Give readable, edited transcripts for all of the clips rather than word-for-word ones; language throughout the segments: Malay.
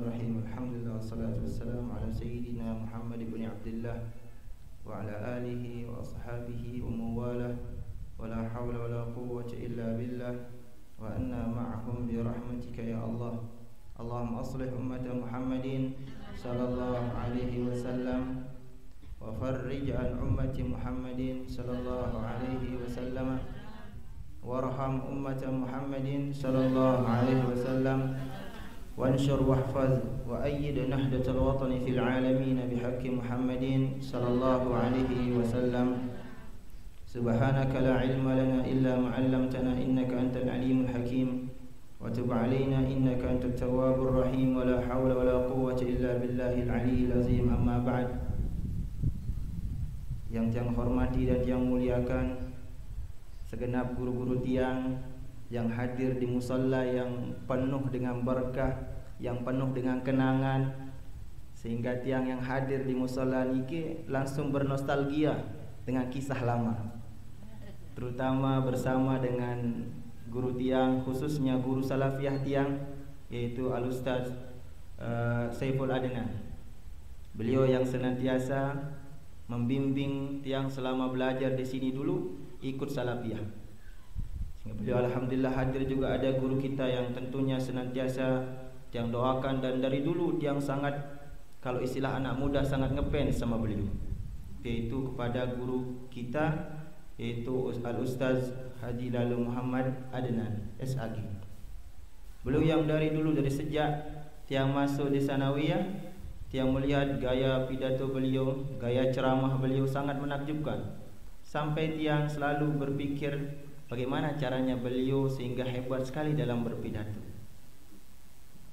Bismillahirrahmanirrahim. Alhamdulillah wassalatu wassalamu ala sayyidina Muhammad ibn Abdullah wa ala alihi wa ashabihi wa mawalah wa la hawla wa la quwwata illa billah wa anna ma'ahum bi rahmatika ya Allah. Allahumma aslih ummata Muhammadin sallallahu alaihi wasallam wa farrij an ummati Muhammadin sallallahu alaihi wasallam warham ummata Muhammadin sallallahu alaihi wasallam وانشر واحفظ وأيد نهضة الوطن في العالمين بحق محمد صلى الله عليه وسلم سبحانك لا علم لنا إلا ما علمتنا إنك أنت العليم الحكيم وتب علينا إنك أنت التواب الرحيم ولا حول ولا قوة إلا بالله العلي العظيم. أما بعد, yang hormati dan yang muliakan segenap guru-guru tiang yang hadir di musalla yang penuh dengan berkah, yang penuh dengan kenangan, sehingga tiang yang hadir di musalla niki langsung bernostalgia dengan kisah lama, terutama bersama dengan guru tiang, khususnya guru salafiyah tiang, yaitu Al-Ustaz Saiful Adnan. Beliau yang senantiasa membimbing tiang selama belajar di sini dulu ikut salafiyah. Beliau alhamdulillah hadir juga ada guru kita yang tentunya senantiasa yang doakan, dan dari dulu yang sangat, kalau istilah anak muda, sangat ngefans sama beliau, yaitu kepada guru kita, yaitu Al-Ustaz Haji Lalu Muhammad Adnan SAG. Beliau yang dari dulu, dari sejak tiang masuk di sanawiyah, tiang melihat gaya pidato beliau, gaya ceramah beliau sangat menakjubkan, sampai tiang selalu berpikir bagaimana caranya beliau sehingga hebat sekali dalam berpidato.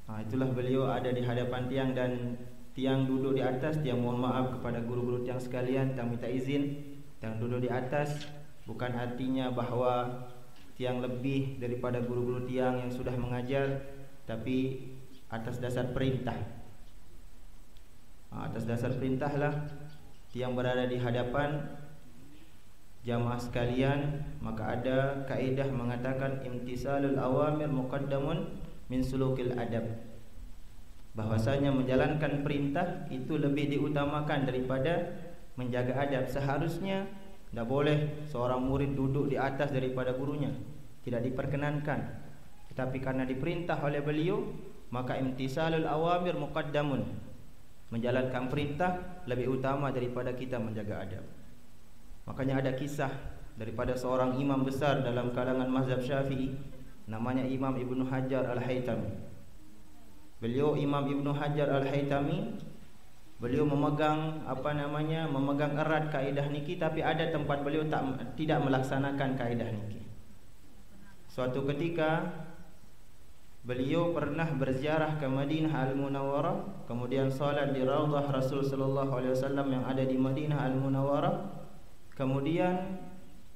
Itulah beliau ada di hadapan tiang, dan tiang duduk di atas. Tiang mohon maaf kepada guru-guru tiang sekalian, tiang minta izin, tiang duduk di atas bukan artinya bahwa tiang lebih daripada guru-guru tiang yang sudah mengajar, tapi atas dasar perintah. Atas dasar perintahlah tiang berada di hadapan jamaah sekalian. Maka ada kaidah mengatakan imtisalul awamir muqaddamun min sulukil adab, bahwasanya menjalankan perintah itu lebih diutamakan daripada menjaga adab. Seharusnya tidak boleh seorang murid duduk di atas daripada gurunya, tidak diperkenankan. Tetapi karena diperintah oleh beliau, maka imtisalul awamir muqaddamun, menjalankan perintah lebih utama daripada kita menjaga adab. Makanya ada kisah daripada seorang imam besar dalam kalangan mazhab Syafi'i, namanya Imam Ibnu Hajar Al-Haytami. Beliau Imam Ibnu Hajar Al-Haytami, beliau memegang memegang erat kaidah niki, tapi ada tempat beliau tidak melaksanakan kaidah niki. Suatu ketika beliau pernah berziarah ke Madinah Al-Munawwarah, kemudian salat di Raudhah Rasul sallallahu alaihi wasallam yang ada di Madinah Al-Munawwarah. Kemudian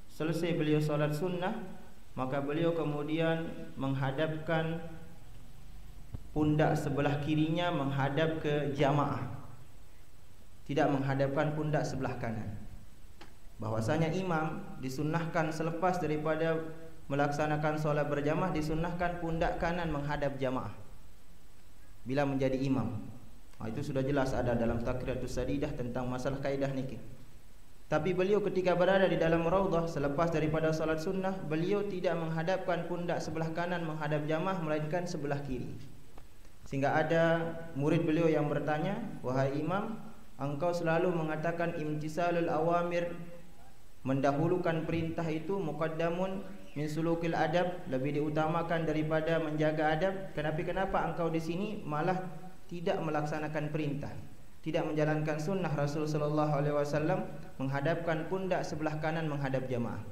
selesai beliau salat sunnah, maka beliau kemudian menghadapkan pundak sebelah kirinya menghadap ke jamaah, tidak menghadapkan pundak sebelah kanan. Bahwasanya imam disunnahkan selepas daripada melaksanakan solat berjamaah, disunnahkan pundak kanan menghadap jamaah bila menjadi imam. Itu sudah jelas ada dalam Taqriyatus Sadidah tentang masalah kaidah niki. Tapi beliau ketika berada di dalam raudhah selepas daripada salat sunnah, beliau tidak menghadapkan pundak sebelah kanan menghadap jamaah, melainkan sebelah kiri. Sehingga ada murid beliau yang bertanya, "Wahai imam, engkau selalu mengatakan imtisalul awamir, mendahulukan perintah itu muqaddamun min sulukil adab, lebih diutamakan daripada menjaga adab. Kenapa engkau di sini malah tidak melaksanakan perintah, tidak menjalankan sunnah Rasul sallallahu alaihi wasallam, menghadapkan pundak sebelah kanan menghadap jamaah?"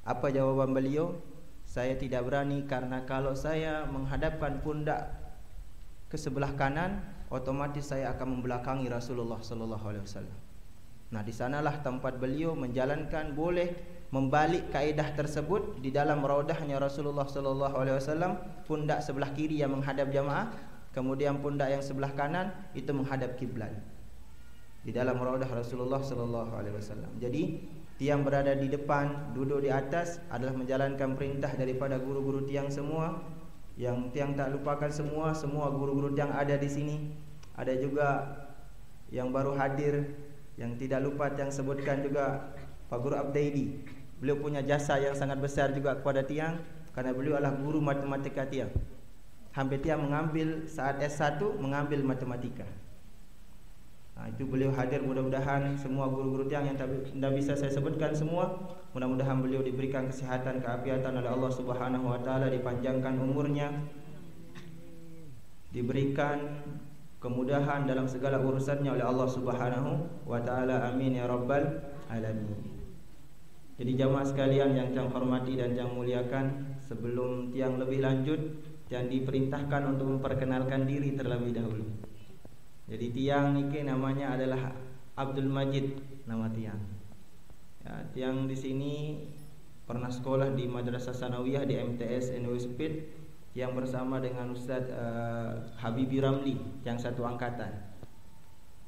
Apa jawaban beliau? "Saya tidak berani, karena kalau saya menghadapkan pundak ke sebelah kanan, otomatis saya akan membelakangi Rasulullah sallallahu alaihi wasallam." Nah, di sanalah tempat beliau menjalankan boleh membalik kaidah tersebut di dalam raudahnya Rasulullah sallallahu alaihi wasallam, pundak sebelah kiri yang menghadap jamaah, kemudian pundak yang sebelah kanan itu menghadap kiblat di dalam raudah Rasulullah sallallahu alaihi wasallam. Jadi tiang berada di depan, duduk di atas adalah menjalankan perintah daripada guru-guru tiang semua. Yang tiang tak lupakan semua guru-guru yang ada di sini. Ada juga yang baru hadir, yang tidak lupa yang sebutkan juga Pak Guru Abdaidi. Beliau punya jasa yang sangat besar juga kepada tiang, karena beliau adalah guru matematika tiang. Hampir tiang mengambil saat S1 mengambil matematika. Nah, itu beliau hadir, mudah-mudahan semua guru-guru tiang yang tidak bisa saya sebutkan semua, mudah-mudahan beliau diberikan kesehatan, keafiatan oleh Allah Subhanahu wa taala, dipanjangkan umurnya, diberikan kemudahan dalam segala urusannya oleh Allah Subhanahu wa taala. Amin ya rabbal alamin. Jadi jamaah sekalian yang tiang hormati dan tiang muliakan, sebelum tiang lebih lanjut, tiang diperintahkan untuk memperkenalkan diri terlebih dahulu. Jadi tiang niki namanya adalah Abdul Majid, nama tiang. Ya, tiang di sini pernah sekolah di Madrasah Sanawiyah di MTS NW Speed yang bersama dengan Ustadz Habibi Ramli yang satu angkatan.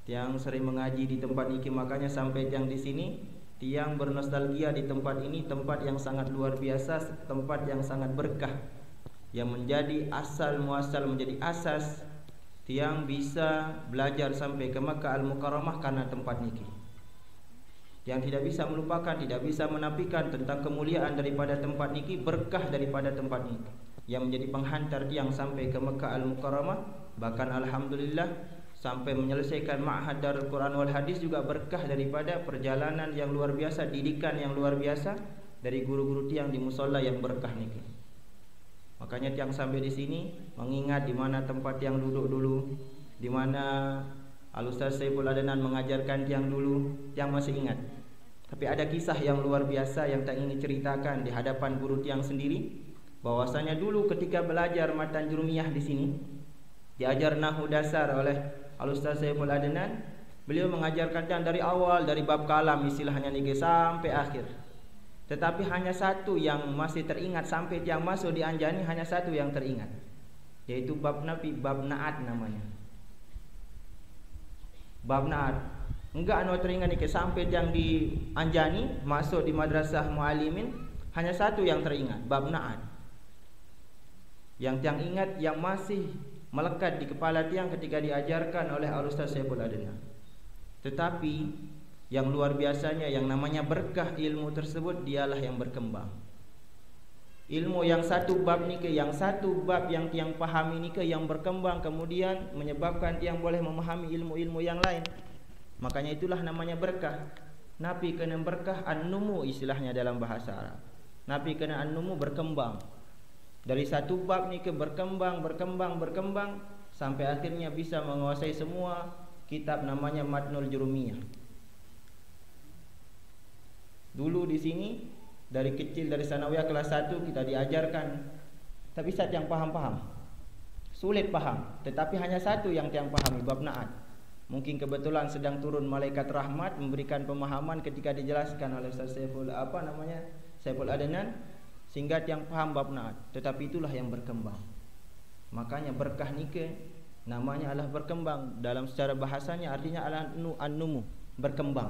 Tiang sering mengaji di tempat niki, makanya sampai tiang di sini tiang bernostalgia di tempat ini, tempat yang sangat luar biasa, tempat yang sangat berkah, yang menjadi asal muasal, menjadi asas tiang bisa belajar sampai ke Makkah Al-Mukarramah karena tempat niki. Yang tidak bisa melupakan, tidak bisa menafikan tentang kemuliaan daripada tempat niki, berkah daripada tempat niki, yang menjadi penghantar tiang sampai ke Makkah Al-Mukarramah. Bahkan alhamdulillah sampai menyelesaikan Ma'had Darul Quran wal Hadis juga berkah daripada perjalanan yang luar biasa, didikan yang luar biasa dari guru-guru tiang di musola yang berkah niki. Makanya tiang sampai di sini mengingat di mana tempat tiang duduk dulu, di mana Al-Ustaz Saiful Adnan mengajarkan tiang dulu, tiang masih ingat. Tapi ada kisah yang luar biasa yang tak ingin ceritakan di hadapan guru tiang sendiri, bahwasanya dulu ketika belajar matan jurumiyah di sini, diajar nahwu dasar oleh Al-Ustaz Saiful Adnan, beliau mengajarkan tiang dari awal, dari bab kalam istilahnya niki sampai akhir. Tetapi hanya satu yang masih teringat sampai tiang masuk di Anjani, hanya satu yang teringat, yaitu bab Nabi, bab Na'at namanya. Bab Na'at. Enggak anu teringat nih sampai tiang di Anjani masuk di Madrasah Muallimin, hanya satu yang teringat, bab Na'at. Yang tiang ingat, yang masih melekat di kepala tiang ketika diajarkan oleh Al-Ustaz Saiful Adnan. Tetapi yang luar biasanya, yang namanya berkah ilmu tersebut, dialah yang berkembang. Ilmu yang satu bab nike, yang satu bab yang tiang pahami nike, yang berkembang kemudian menyebabkan tiang boleh memahami ilmu-ilmu yang lain. Makanya itulah namanya berkah. Nabi kena berkah an-numu istilahnya dalam bahasa Arab. Nabi kena an-numu, berkembang. Dari satu bab nike berkembang sampai akhirnya bisa menguasai semua kitab namanya Matnul Jurumiyah. Dulu di sini dari kecil, dari sanawiyah kelas 1 kita diajarkan, tapi saat yang paham-paham, sulit paham, tetapi hanya satu yang tiang pahami, bab Na'at. Mungkin kebetulan sedang turun malaikat rahmat memberikan pemahaman ketika dijelaskan oleh Ustaz Saiful Adnan, sehingga tiang paham bab Na'at. Tetapi itulah yang berkembang. Makanya berkah nike namanya adalah berkembang. Dalam secara bahasanya artinya adalah an-numu, berkembang.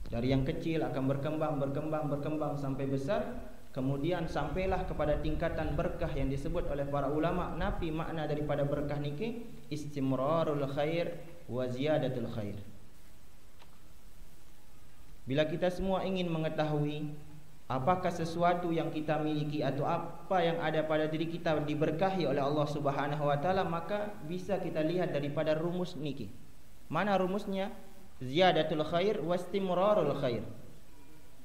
Dari yang kecil akan berkembang sampai besar, kemudian sampailah kepada tingkatan berkah yang disebut oleh para ulama. Nafi makna daripada berkah niki istimrarul khair wa ziyadatul khair. Bila kita semua ingin mengetahui apakah sesuatu yang kita miliki atau apa yang ada pada diri kita diberkahi oleh Allah Subhanahu wa taala, maka bisa kita lihat daripada rumus niki. Mana rumusnya? Ziyadatul khair wastimrarul khair.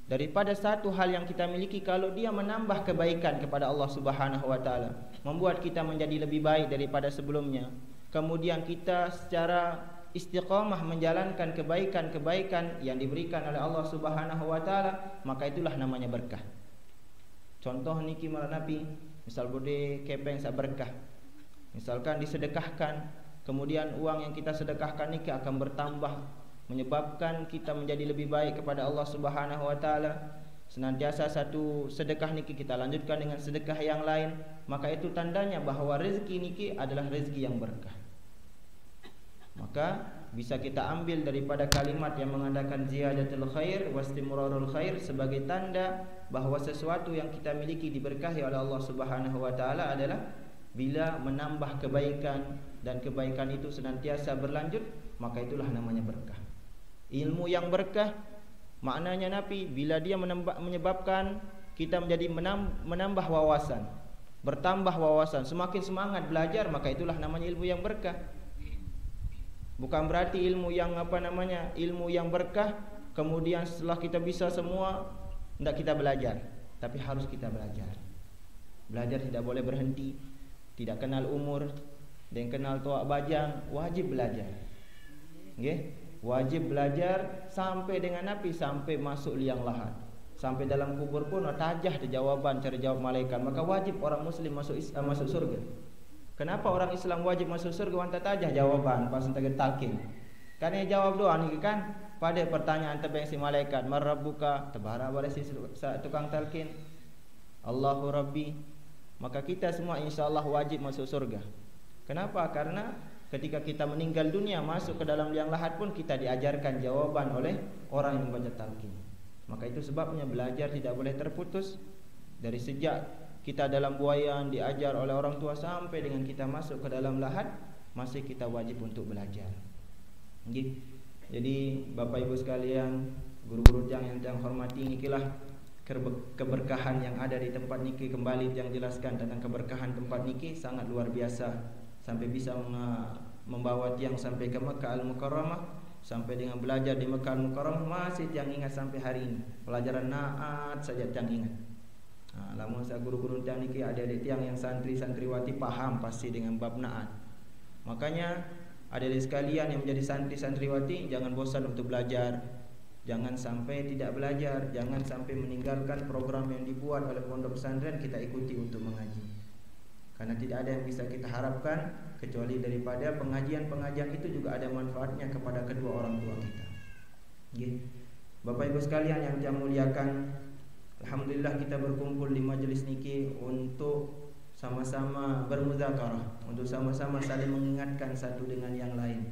Daripada satu hal yang kita miliki, kalau dia menambah kebaikan kepada Allah Subhanahu wa taala, membuat kita menjadi lebih baik daripada sebelumnya, kemudian kita secara istiqamah menjalankan kebaikan-kebaikan yang diberikan oleh Allah Subhanahu wa taala, maka itulah namanya berkah. Contoh niki malah Nabi, misal bude kepeng sak berkah. Misalkan disedekahkan, kemudian uang yang kita sedekahkan niki akan bertambah, menyebabkan kita menjadi lebih baik kepada Allah Subhanahu wa taala. Senantiasa satu sedekah niki kita lanjutkan dengan sedekah yang lain, maka itu tandanya bahwa rezeki niki adalah rezeki yang berkah. Maka bisa kita ambil daripada kalimat yang mengatakan ziyadatul khair wastimrarul khair sebagai tanda bahwa sesuatu yang kita miliki diberkahi oleh Allah Subhanahu wa taala adalah bila menambah kebaikan dan kebaikan itu senantiasa berlanjut, maka itulah namanya berkah. Ilmu yang berkah maknanya Nabi bila dia menyebabkan kita menjadi menambah wawasan, bertambah wawasan, semakin semangat belajar, maka itulah namanya ilmu yang berkah. Bukan berarti ilmu yang ilmu yang berkah kemudian setelah kita bisa semua tidak kita belajar, tapi harus kita belajar. Belajar tidak boleh berhenti, tidak kenal umur dan kenal tua bajang, wajib belajar. Okay? Wajib belajar sampai dengan Nabi, sampai masuk liang lahat, sampai dalam kubur pun tajah jawaban cari jawab malaikat. Maka wajib orang muslim masuk surga. Kenapa orang Islam wajib masuk surga? Wanta tajah jawaban pas entah talqin. Karena jawab doa ni kan pada pertanyaan tebeng si malaikat, marabbuka, tabara pada si tukang talqin, Allahu Rabbi. Maka kita semua insyaallah wajib masuk surga. Kenapa? Karena ketika kita meninggal dunia masuk ke dalam liang lahat pun kita diajarkan jawaban oleh orang yang membaca talqin. Maka itu sebabnya belajar tidak boleh terputus dari sejak kita dalam buayan diajar oleh orang tua sampai dengan kita masuk ke dalam lahat, masih kita wajib untuk belajar. Jadi Bapak Ibu sekalian, guru-guru yang hormati, inilah keberkahan yang ada di tempat niki. Kembali yang jelaskan tentang keberkahan tempat niki sangat luar biasa, sampai bisa membawa tiang sampai ke Mekah Al-Mukarramah, sampai dengan belajar di Mekah Al-Mukarramah masih tiang ingat sampai hari ini. Pelajaran naat saja tiang ingat. Lamun saya guru-guru tiang niki adik-adik tiang yang santri-santriwati paham pasti dengan bab naat. Makanya adik-adik sekalian yang menjadi santri-santriwati jangan bosan untuk belajar. Jangan sampai tidak belajar, jangan sampai meninggalkan program yang dibuat oleh pondok pesantren kita ikuti untuk mengaji. Karena tidak ada yang bisa kita harapkan kecuali daripada pengajian-pengajian itu juga ada manfaatnya kepada kedua orang tua kita. Bapak Ibu sekalian yang saya muliakan, alhamdulillah kita berkumpul di majelis niki untuk sama-sama bermuzakarah, untuk sama-sama saling mengingatkan satu dengan yang lain.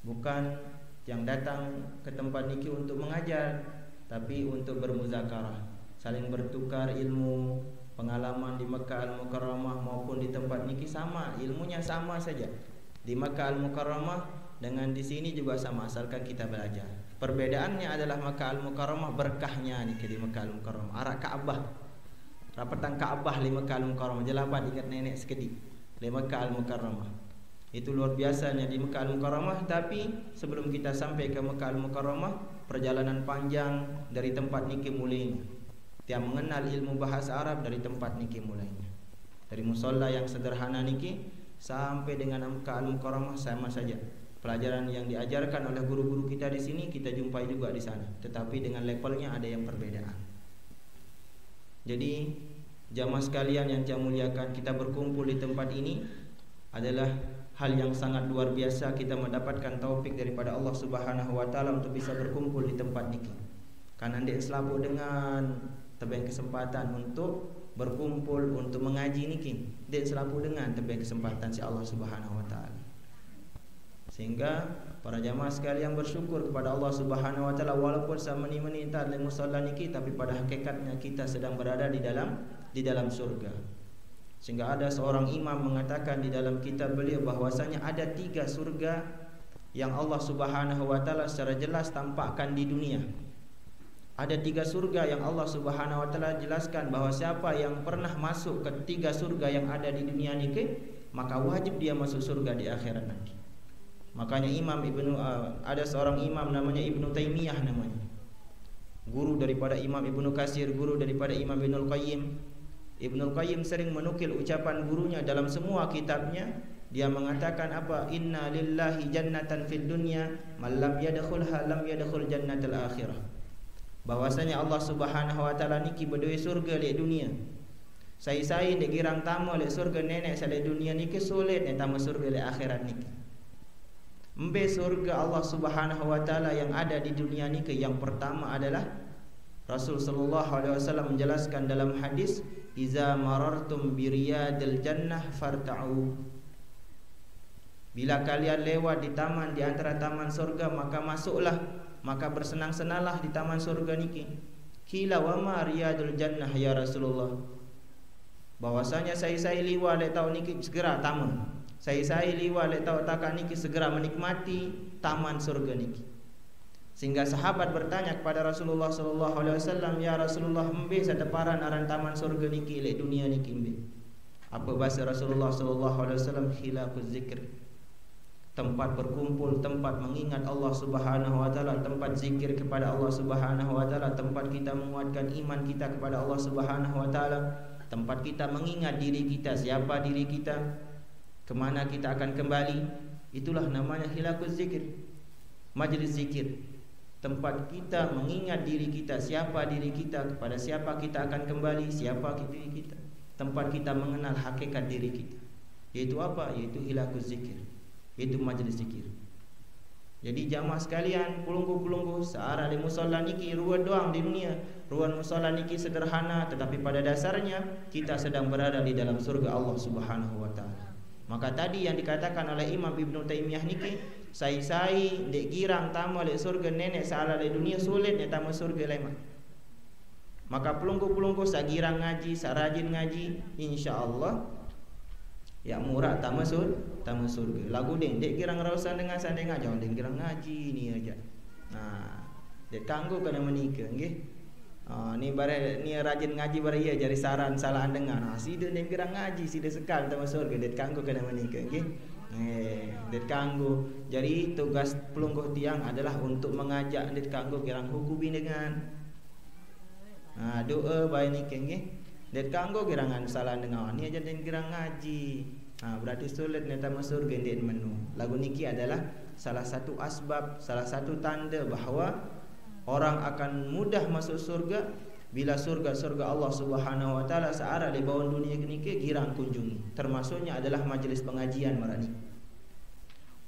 Bukan yang datang ke tempat niki untuk mengajar, tapi untuk bermuzakarah, saling bertukar ilmu, pengalaman di Mekah Al-Mukarramah maupun di tempat niki sama, ilmunya sama saja. Di Mekah Al-Mukarramah dengan di sini juga sama, asalkan kita belajar. Perbedaannya adalah Mekah Al-Mukarramah berkahnya niki di Mekah Al-Mukarramah. Arak Ka'bah, rapatan Ka'bah di Mekah Al-Mukarramah. Jelabat ingat nenek sekedi di Mekah Al-Mukarramah. Itu luar biasanya di Mekah Al-Mukarramah. Tapi sebelum kita sampai ke Mekah Al-Mukarramah, perjalanan panjang dari tempat niki mulainya. Dia mengenal ilmu bahasa Arab dari tempat niki mulainya. Dari musola yang sederhana niki sampai dengan Mekah Al-Mukarramah sama saja. Pelajaran yang diajarkan oleh guru-guru kita di sini kita jumpai juga di sana, tetapi dengan levelnya ada yang perbedaan. Jadi jamaah sekalian yang saya muliakan, kita berkumpul di tempat ini adalah hal yang sangat luar biasa. Kita mendapatkan taufik daripada Allah Subhanahu wa taala untuk bisa berkumpul di tempat niki. Karena ndek selalu dengan tebeng kesempatan untuk berkumpul untuk mengaji niki, ndek selalu dengan tebeng kesempatan si Allah Subhanahu wa taala. Sehingga para jamaah sekalian bersyukur kepada Allah Subhanahu wa taala, walaupun sama meni-meni tak le musalla niki, tapi pada hakikatnya kita sedang berada di dalam surga. Sehingga ada seorang imam mengatakan di dalam kitab beliau bahwasanya ada 3 surga yang Allah Subhanahu wa taala secara jelas tampakkan di dunia. Ada 3 surga yang Allah Subhanahu wa taala jelaskan bahwa siapa yang pernah masuk ke 3 surga yang ada di dunia niki, maka wajib dia masuk surga di akhirat nanti. Makanya ada seorang imam namanya Ibnu Taimiyah namanya. Guru daripada Imam Ibnu Katsir, guru daripada Imam Ibnul Qayyim. Ibnul Qayyim sering menukil ucapan gurunya dalam semua kitabnya. Dia mengatakan apa? Inna lillahi jannatan fid dunya, man lam yadkhulha lam yadkhul jannatal akhirah. Bahwasanya Allah Subhanahu wa taala niki berdua surga di dunia. Saya dek girang tamu le surga nenek sale dunia niki sulit ne tamu surga di akhirat niki. Mbe surga Allah Subhanahu wa taala yang ada di dunia niki yang pertama adalah Rasul sallallahu alaihi wasallam menjelaskan dalam hadis, "Iza marartum bi riyadil jannah farta'u." Bila kalian lewat di taman di antara taman surga, maka masuklah, maka bersenang-senanglah di taman surga niki. Qila wa ma riyadul jannah ya Rasulullah. Bahwasanya saya liwa lek tau niki segera taman. Saya liwa lek tau takak niki segera menikmati taman surga niki. Sehingga sahabat bertanya kepada Rasulullah sallallahu alaihi wasallam, ya Rasulullah, embe sadeparan aran taman surga niki lek dunia niki embe. Apa bahasa Rasulullah sallallahu alaihi wasallam? Khilafuz zikr. Tempat berkumpul, tempat mengingat Allah Subhanahu wa taala, tempat zikir kepada Allah Subhanahu wa taala, tempat kita menguatkan iman kita kepada Allah Subhanahu wa taala, tempat kita mengingat diri kita, siapa diri kita, kemana kita akan kembali. Itulah namanya khilafuz zikir, majlis zikir. Tempat kita mengingat diri kita, siapa diri kita, kepada siapa kita akan kembali, siapa diri kita. Tempat kita mengenal hakikat diri kita. Yaitu apa? Yaitu khilafuz zikir, yaitu majlis zikir. Jadi jamaah sekalian, pulunggu-pulunggu searah di musola niki ruan doang di dunia. Ruan musola niki sederhana, tetapi pada dasarnya kita sedang berada di dalam surga Allah Subhanahu wa taala. Maka tadi yang dikatakan oleh Imam Ibnu Taimiyah niki, sai dek girang tamu lek surga nenek salah lek dunia sulit nek tamu surga lemak. Maka pelunggu-pelunggu sagirang ngaji, sarajin ngaji, insyaallah ya murah tamu surga. Lagu dek girang rausan dengan sandenga jangan dek girang ngaji ni aja. Nah, dek kanggo kena menikah nggih. Ni bare ni rajin ngaji bare iya jari saran salah dengar. Nah, sida dek girang ngaji, sida sekal tamu surga, dek kanggo kena menikah nggih. Det kanggo. Jadi tugas pelungguh tiang adalah untuk mengajak det kanggo girang hukumi dengan doa baik ni nggih. Det kanggo girangan salah dengar. Ni aja den girang ngaji. Berarti sulit neta masuk gendet menu. Lagu niki adalah salah satu asbab, salah satu tanda bahawa orang akan mudah masuk surga bila surga Allah Subhanahu wa taala searah di bawah dunia niki girang kunjungi. Termasuknya adalah majlis pengajian marani.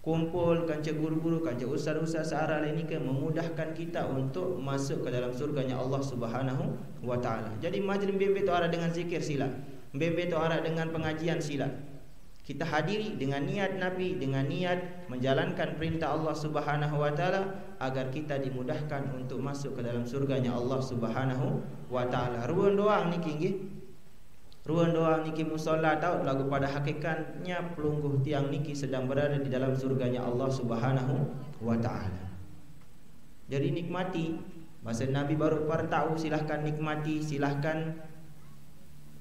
Kumpul kanca guru-guru, kanca ustaz-ustaz searah ini ke memudahkan kita untuk masuk ke dalam surganya Allah Subhanahu wa taala. Jadi majlis bembe tu arah dengan zikir sila. Bembe tu arah dengan pengajian sila. Kita hadiri dengan niat Nabi, dengan niat menjalankan perintah Allah Subhanahu wa taala agar kita dimudahkan untuk masuk ke dalam surganya Allah Subhanahu wa taala. Ruan doang niki nggih. Ruan doang niki musalla tahu lagu pada hakikatnya pelungguh tiang niki sedang berada di dalam surganya Allah Subhanahu wa taala. Jadi nikmati. Masa Nabi baru tahu, silahkan nikmati, silahkan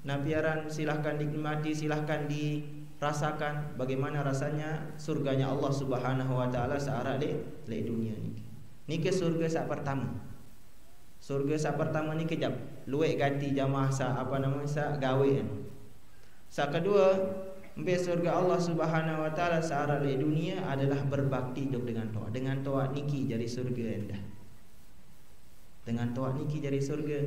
Nabi aran silahkan nikmati, silahkan rasakan bagaimana rasanya surganya Allah Subhanahu wa taala searah le dunia niki. Niki surga sak pertama. Surga sak pertama ni kejap luek ganti jamaah sa gawe kan. Sak kedua, embe surga Allah Subhanahu wa taala searah le dunia adalah berbakti hidup dengan toa. Dengan toa niki jadi surga endah. Dengan toa niki jadi surga.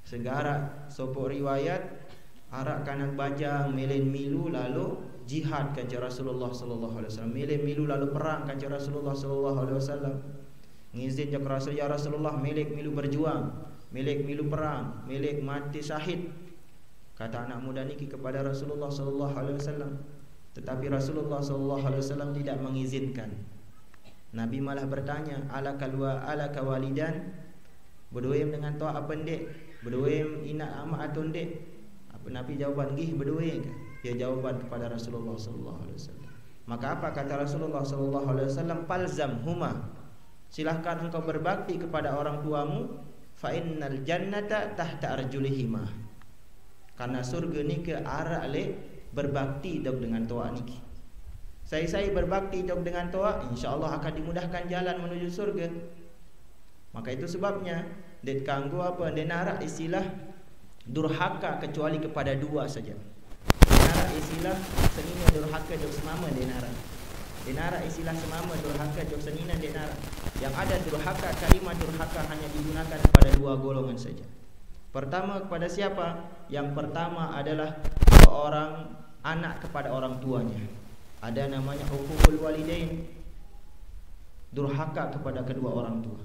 Segara sopok riwayat arak kanak bajang melen milu lalu jihad kanca Rasulullah sallallahu alaihi wasallam. Melen milu lalu perang kanca Rasulullah sallallahu alaihi wasallam. Ngizin jak Rasul, ya Rasulullah, milik milu berjuang, milik milu perang, milik mati syahid. Kata anak muda niki kepada Rasulullah sallallahu alaihi wasallam. Tetapi Rasulullah sallallahu alaihi wasallam tidak mengizinkan. Nabi malah bertanya, alaka walidan? Berdoa dengan toa apa ndek? Berdoa inak amak atau ndek? Apa Nabi jawaban gih berdoa ke? Dia jawaban kepada Rasulullah sallallahu alaihi wasallam. Maka apa kata Rasulullah sallallahu alaihi wasallam? Palzam huma. Silahkan engkau berbakti kepada orang tuamu, fa innal jannata tahta arjulihima. Karena surga ni ke arah le berbakti dok dengan toa niki. Saya berbakti dok dengan toa, insyaallah akan dimudahkan jalan menuju surga. Maka itu sebabnya det kanggo apa denara istilah durhaka kecuali kepada dua saja. Denara istilah senina durhaka dok semama denara. Denara istilah semama durhaka jok senina denara. Yang ada durhaka, kalimat durhaka hanya digunakan kepada dua golongan saja. Pertama kepada siapa? Yang pertama adalah seorang anak kepada orang tuanya. Ada namanya uququl walidain. Durhaka kepada kedua orang tua.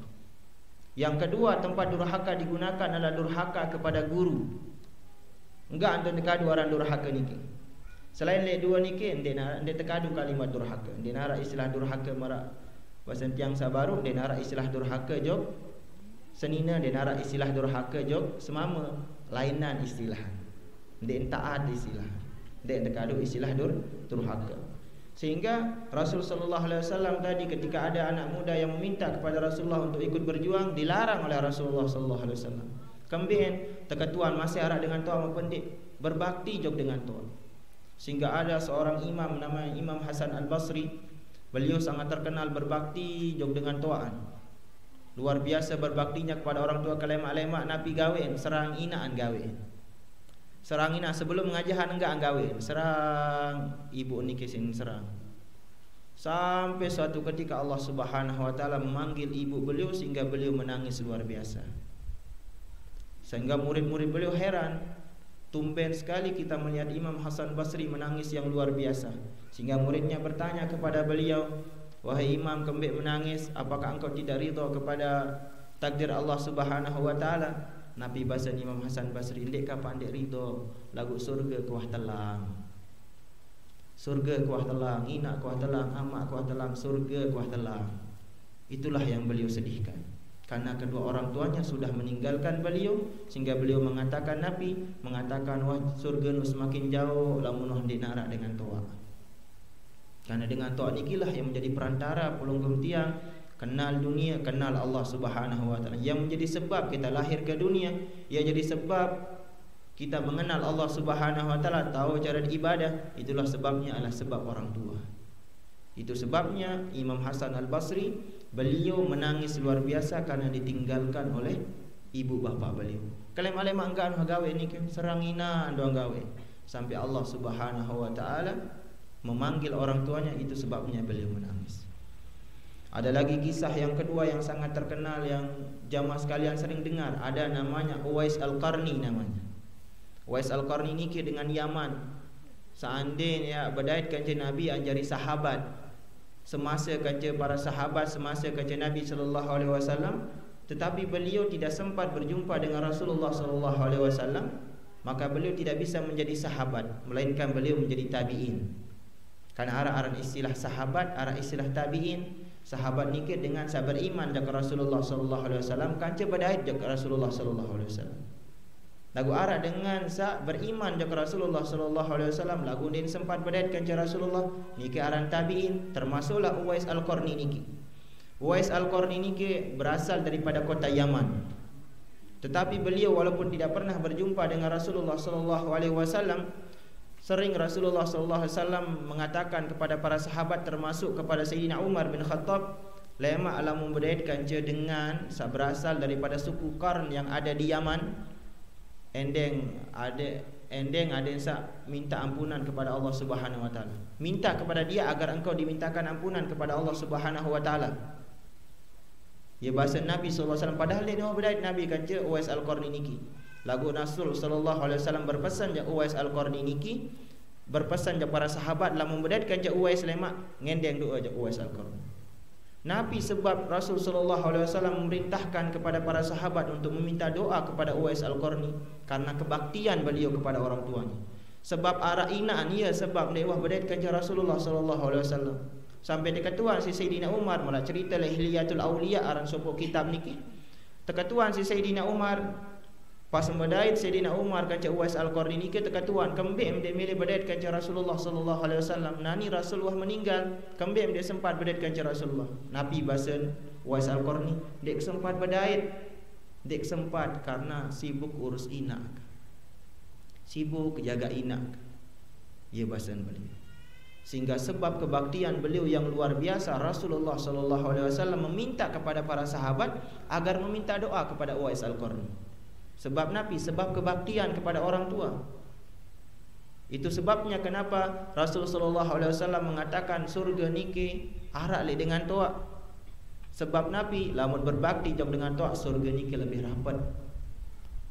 Yang kedua tempat durhaka digunakan adalah durhaka kepada guru. Enggak antum dekadu orang durhaka niki. Selain le dua niki ndek terkadu kalimat durhaka. Ndek nara istilah durhaka marak bahasa tiang sabaru, ndek nara istilah durhaka jog senina, ndek nara istilah durhaka jog semama lainan istilah. Ndek taat istilah. Ndek terkadu istilah durhaka. Sehingga Rasul sallallahu alaihi wasallam tadi ketika ada anak muda yang meminta kepada Rasulullah untuk ikut berjuang, dilarang oleh Rasulullah sallallahu alaihi wasallam. Kemudian teketuan masih arak dengan tua mempendik, berbakti jog dengan tua. Sehingga ada seorang imam namanya Imam Hasan Al-Basri, beliau sangat terkenal berbakti jog dengan tuaan. Luar biasa berbaktinya kepada orang tua, kelemak-lemak napi gawein, serang inaan gawein. Serang ina sebelum mengajahan enggak gawein, serang ibu niki sing serang. Sampai suatu ketika Allah Subhanahu wa taala memanggil ibu beliau sehingga beliau menangis luar biasa. Sehingga murid-murid beliau heran, tumben sekali kita melihat Imam Hasan Basri menangis yang luar biasa. Sehingga muridnya bertanya kepada beliau, "Wahai Imam, kembali menangis, apakah engkau tidak ridha kepada takdir Allah Subhanahu wa taala?" Nabi bahasan Imam Hasan Basri, "Ndek kapan ndek ridha, lagu surga kuah telang. Surga kuah telang, ina kuah telang, amak kuah telang, surga kuah telang." Itulah yang beliau sedihkan. Karena kedua orang tuanya sudah meninggalkan beliau, sehingga beliau mengatakan, Nabi mengatakan, "Wah, surga nu semakin jauh lamun noh ndek narak dengan toa." Karena dengan toa nikilah yang menjadi perantara pelunggung tiang kenal dunia, kenal Allah Subhanahu wa taala. Yang menjadi sebab kita lahir ke dunia, ia jadi sebab kita mengenal Allah Subhanahu wa taala, tahu cara ibadah. Itulah sebabnya adalah sebab orang tua. Itu sebabnya Imam Hasan Al-Basri beliau menangis luar biasa karena ditinggalkan oleh ibu bapa beliau. Kalem-alem enggan gawe niki serangina ando gawe. Sampai Allah Subhanahu wa taala memanggil orang tuanya, itu sebabnya beliau menangis. Ada lagi kisah yang kedua yang sangat terkenal yang jamaah sekalian sering dengar. Ada namanya Uwais Al-Qarni namanya. Uwais Al-Qarni ini dengan Yaman. Seandainya berdait kanjeng Nabi anjari sahabat. Semasa kanjeng para sahabat, semasa kanjeng Nabi sallallahu alaihi wasallam, tetapi beliau tidak sempat berjumpa dengan Rasulullah sallallahu alaihi wasallam, maka beliau tidak bisa menjadi sahabat, melainkan beliau menjadi tabi'in. Karena arah istilah sahabat, arah istilah tabi'in. Sahabat nikah dengan sahabat iman dekat Rasulullah sallallahu alaihi wasallam, kanca berdait dekat Rasulullah sallallahu alaihi wasallam. Lagu arah dengan beriman dekat Rasulullah sallallahu alaihi wasallam, lagu din sempat berdait kanca Rasulullah nikah aran tabiin, termasuklah Uwais Al-Qarni niki. Uwais Al-Qarni niki berasal daripada kota Yaman. Tetapi beliau walaupun tidak pernah berjumpa dengan Rasulullah sallallahu alaihi wasallam, sering Rasulullah sallallahu alaihi wasallam mengatakan kepada para sahabat, termasuk kepada Sayyidina Umar bin Khattab, "Lema alam membedaitkan je dengan berasal daripada suku Qarn yang ada di Yaman. Endeng ada yang minta ampunan kepada Allah Subhanahu wa taala. Minta kepada dia agar engkau dimintakan ampunan kepada Allah Subhanahu wa taala." Ya bahasa Nabi sallallahu alaihi wasallam, padahal dia berdait Nabi kan je Uwais Al-Qarni niki. Lagu Rasul sallallahu alaihi wasallam berpesan je Uwais Al-Qarni niki, berpesan je para sahabat lah membedaikan je Uwais lemak ngendeng doa je Uwais Al-Qarni. Nabi sebab Rasul sallallahu alaihi wasallam memerintahkan kepada para sahabat untuk meminta doa kepada Uwais Al-Qarni karena kebaktian beliau kepada orang tuanya. Sebab arah inaan ia sebab lewah bedaikan je Rasulullah sallallahu alaihi wasallam. Sampai deketuan si Sayyidina Umar malah cerita Hilyatul Auliya aran sopok kitab niki. Teketuan si Sayyidina Umar pas membedait Sayyidina Umar kaca Uwais Al-Qarni niki, teketuan kembem dia milih bedait kaca Rasulullah sallallahu alaihi wasallam. Nani Rasulullah meninggal, kembem dia sempat bedait kaca Rasulullah. Nabi basen Uwais Al-Qarni dek sempat bedait, dek sempat karena sibuk urus inak, sibuk jaga inak. Ia basen beliau. Sehingga sebab kebaktian beliau yang luar biasa, Rasulullah sallallahu alaihi wasallam meminta kepada para sahabat agar meminta doa kepada Uwais Al-Qarni. Sebab Nabi, sebab kebaktian kepada orang tua. Itu sebabnya kenapa Rasul sallallahu alaihi wasallam mengatakan surga niki arak le dengan toa. Sebab Nabi lamun berbakti jauh dengan toa, surga niki lebih rapat.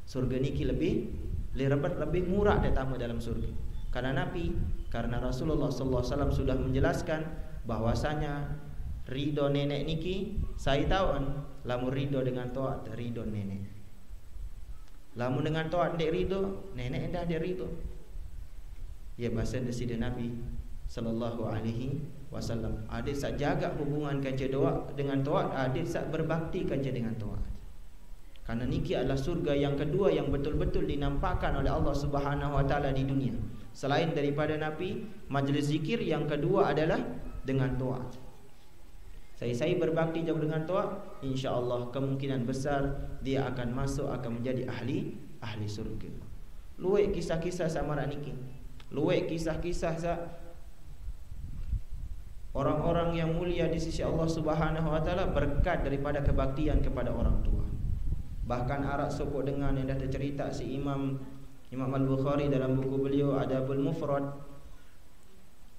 Surga niki lebih rapat, lebih murah datang dalam surga. Karena Rasulullah sallallahu alaihi wasallam sudah menjelaskan bahwasanya ridho nenek niki saya tahu lamun ridho dengan taat ridho nenek. Lamun dengan taat ndek ridho, nenek ndak ada ridho. Ya bahasa Sidi Nabi sallallahu alaihi wasallam. Adik sak jaga hubungan kanca doa dengan taat, adik sak berbakti kanca dengan taat. Karena niki adalah surga yang kedua yang betul-betul dinampakkan oleh Allah Subhanahu wa taala di dunia. Selain daripada Nabi, majlis zikir yang kedua adalah dengan taat. Saya berbakti jauh dengan taat, insya-Allah kemungkinan besar dia akan masuk, akan menjadi ahli surga. Luwek kisah-kisah samaran niki. Luwek kisah-kisah orang-orang yang mulia di sisi Allah Subhanahu wa taala berkat daripada kebaktian kepada orang tua. Bahkan arak sokok dengan yang dah tercerita si Imam Al-Bukhari dalam buku beliau Adabul Mufrad.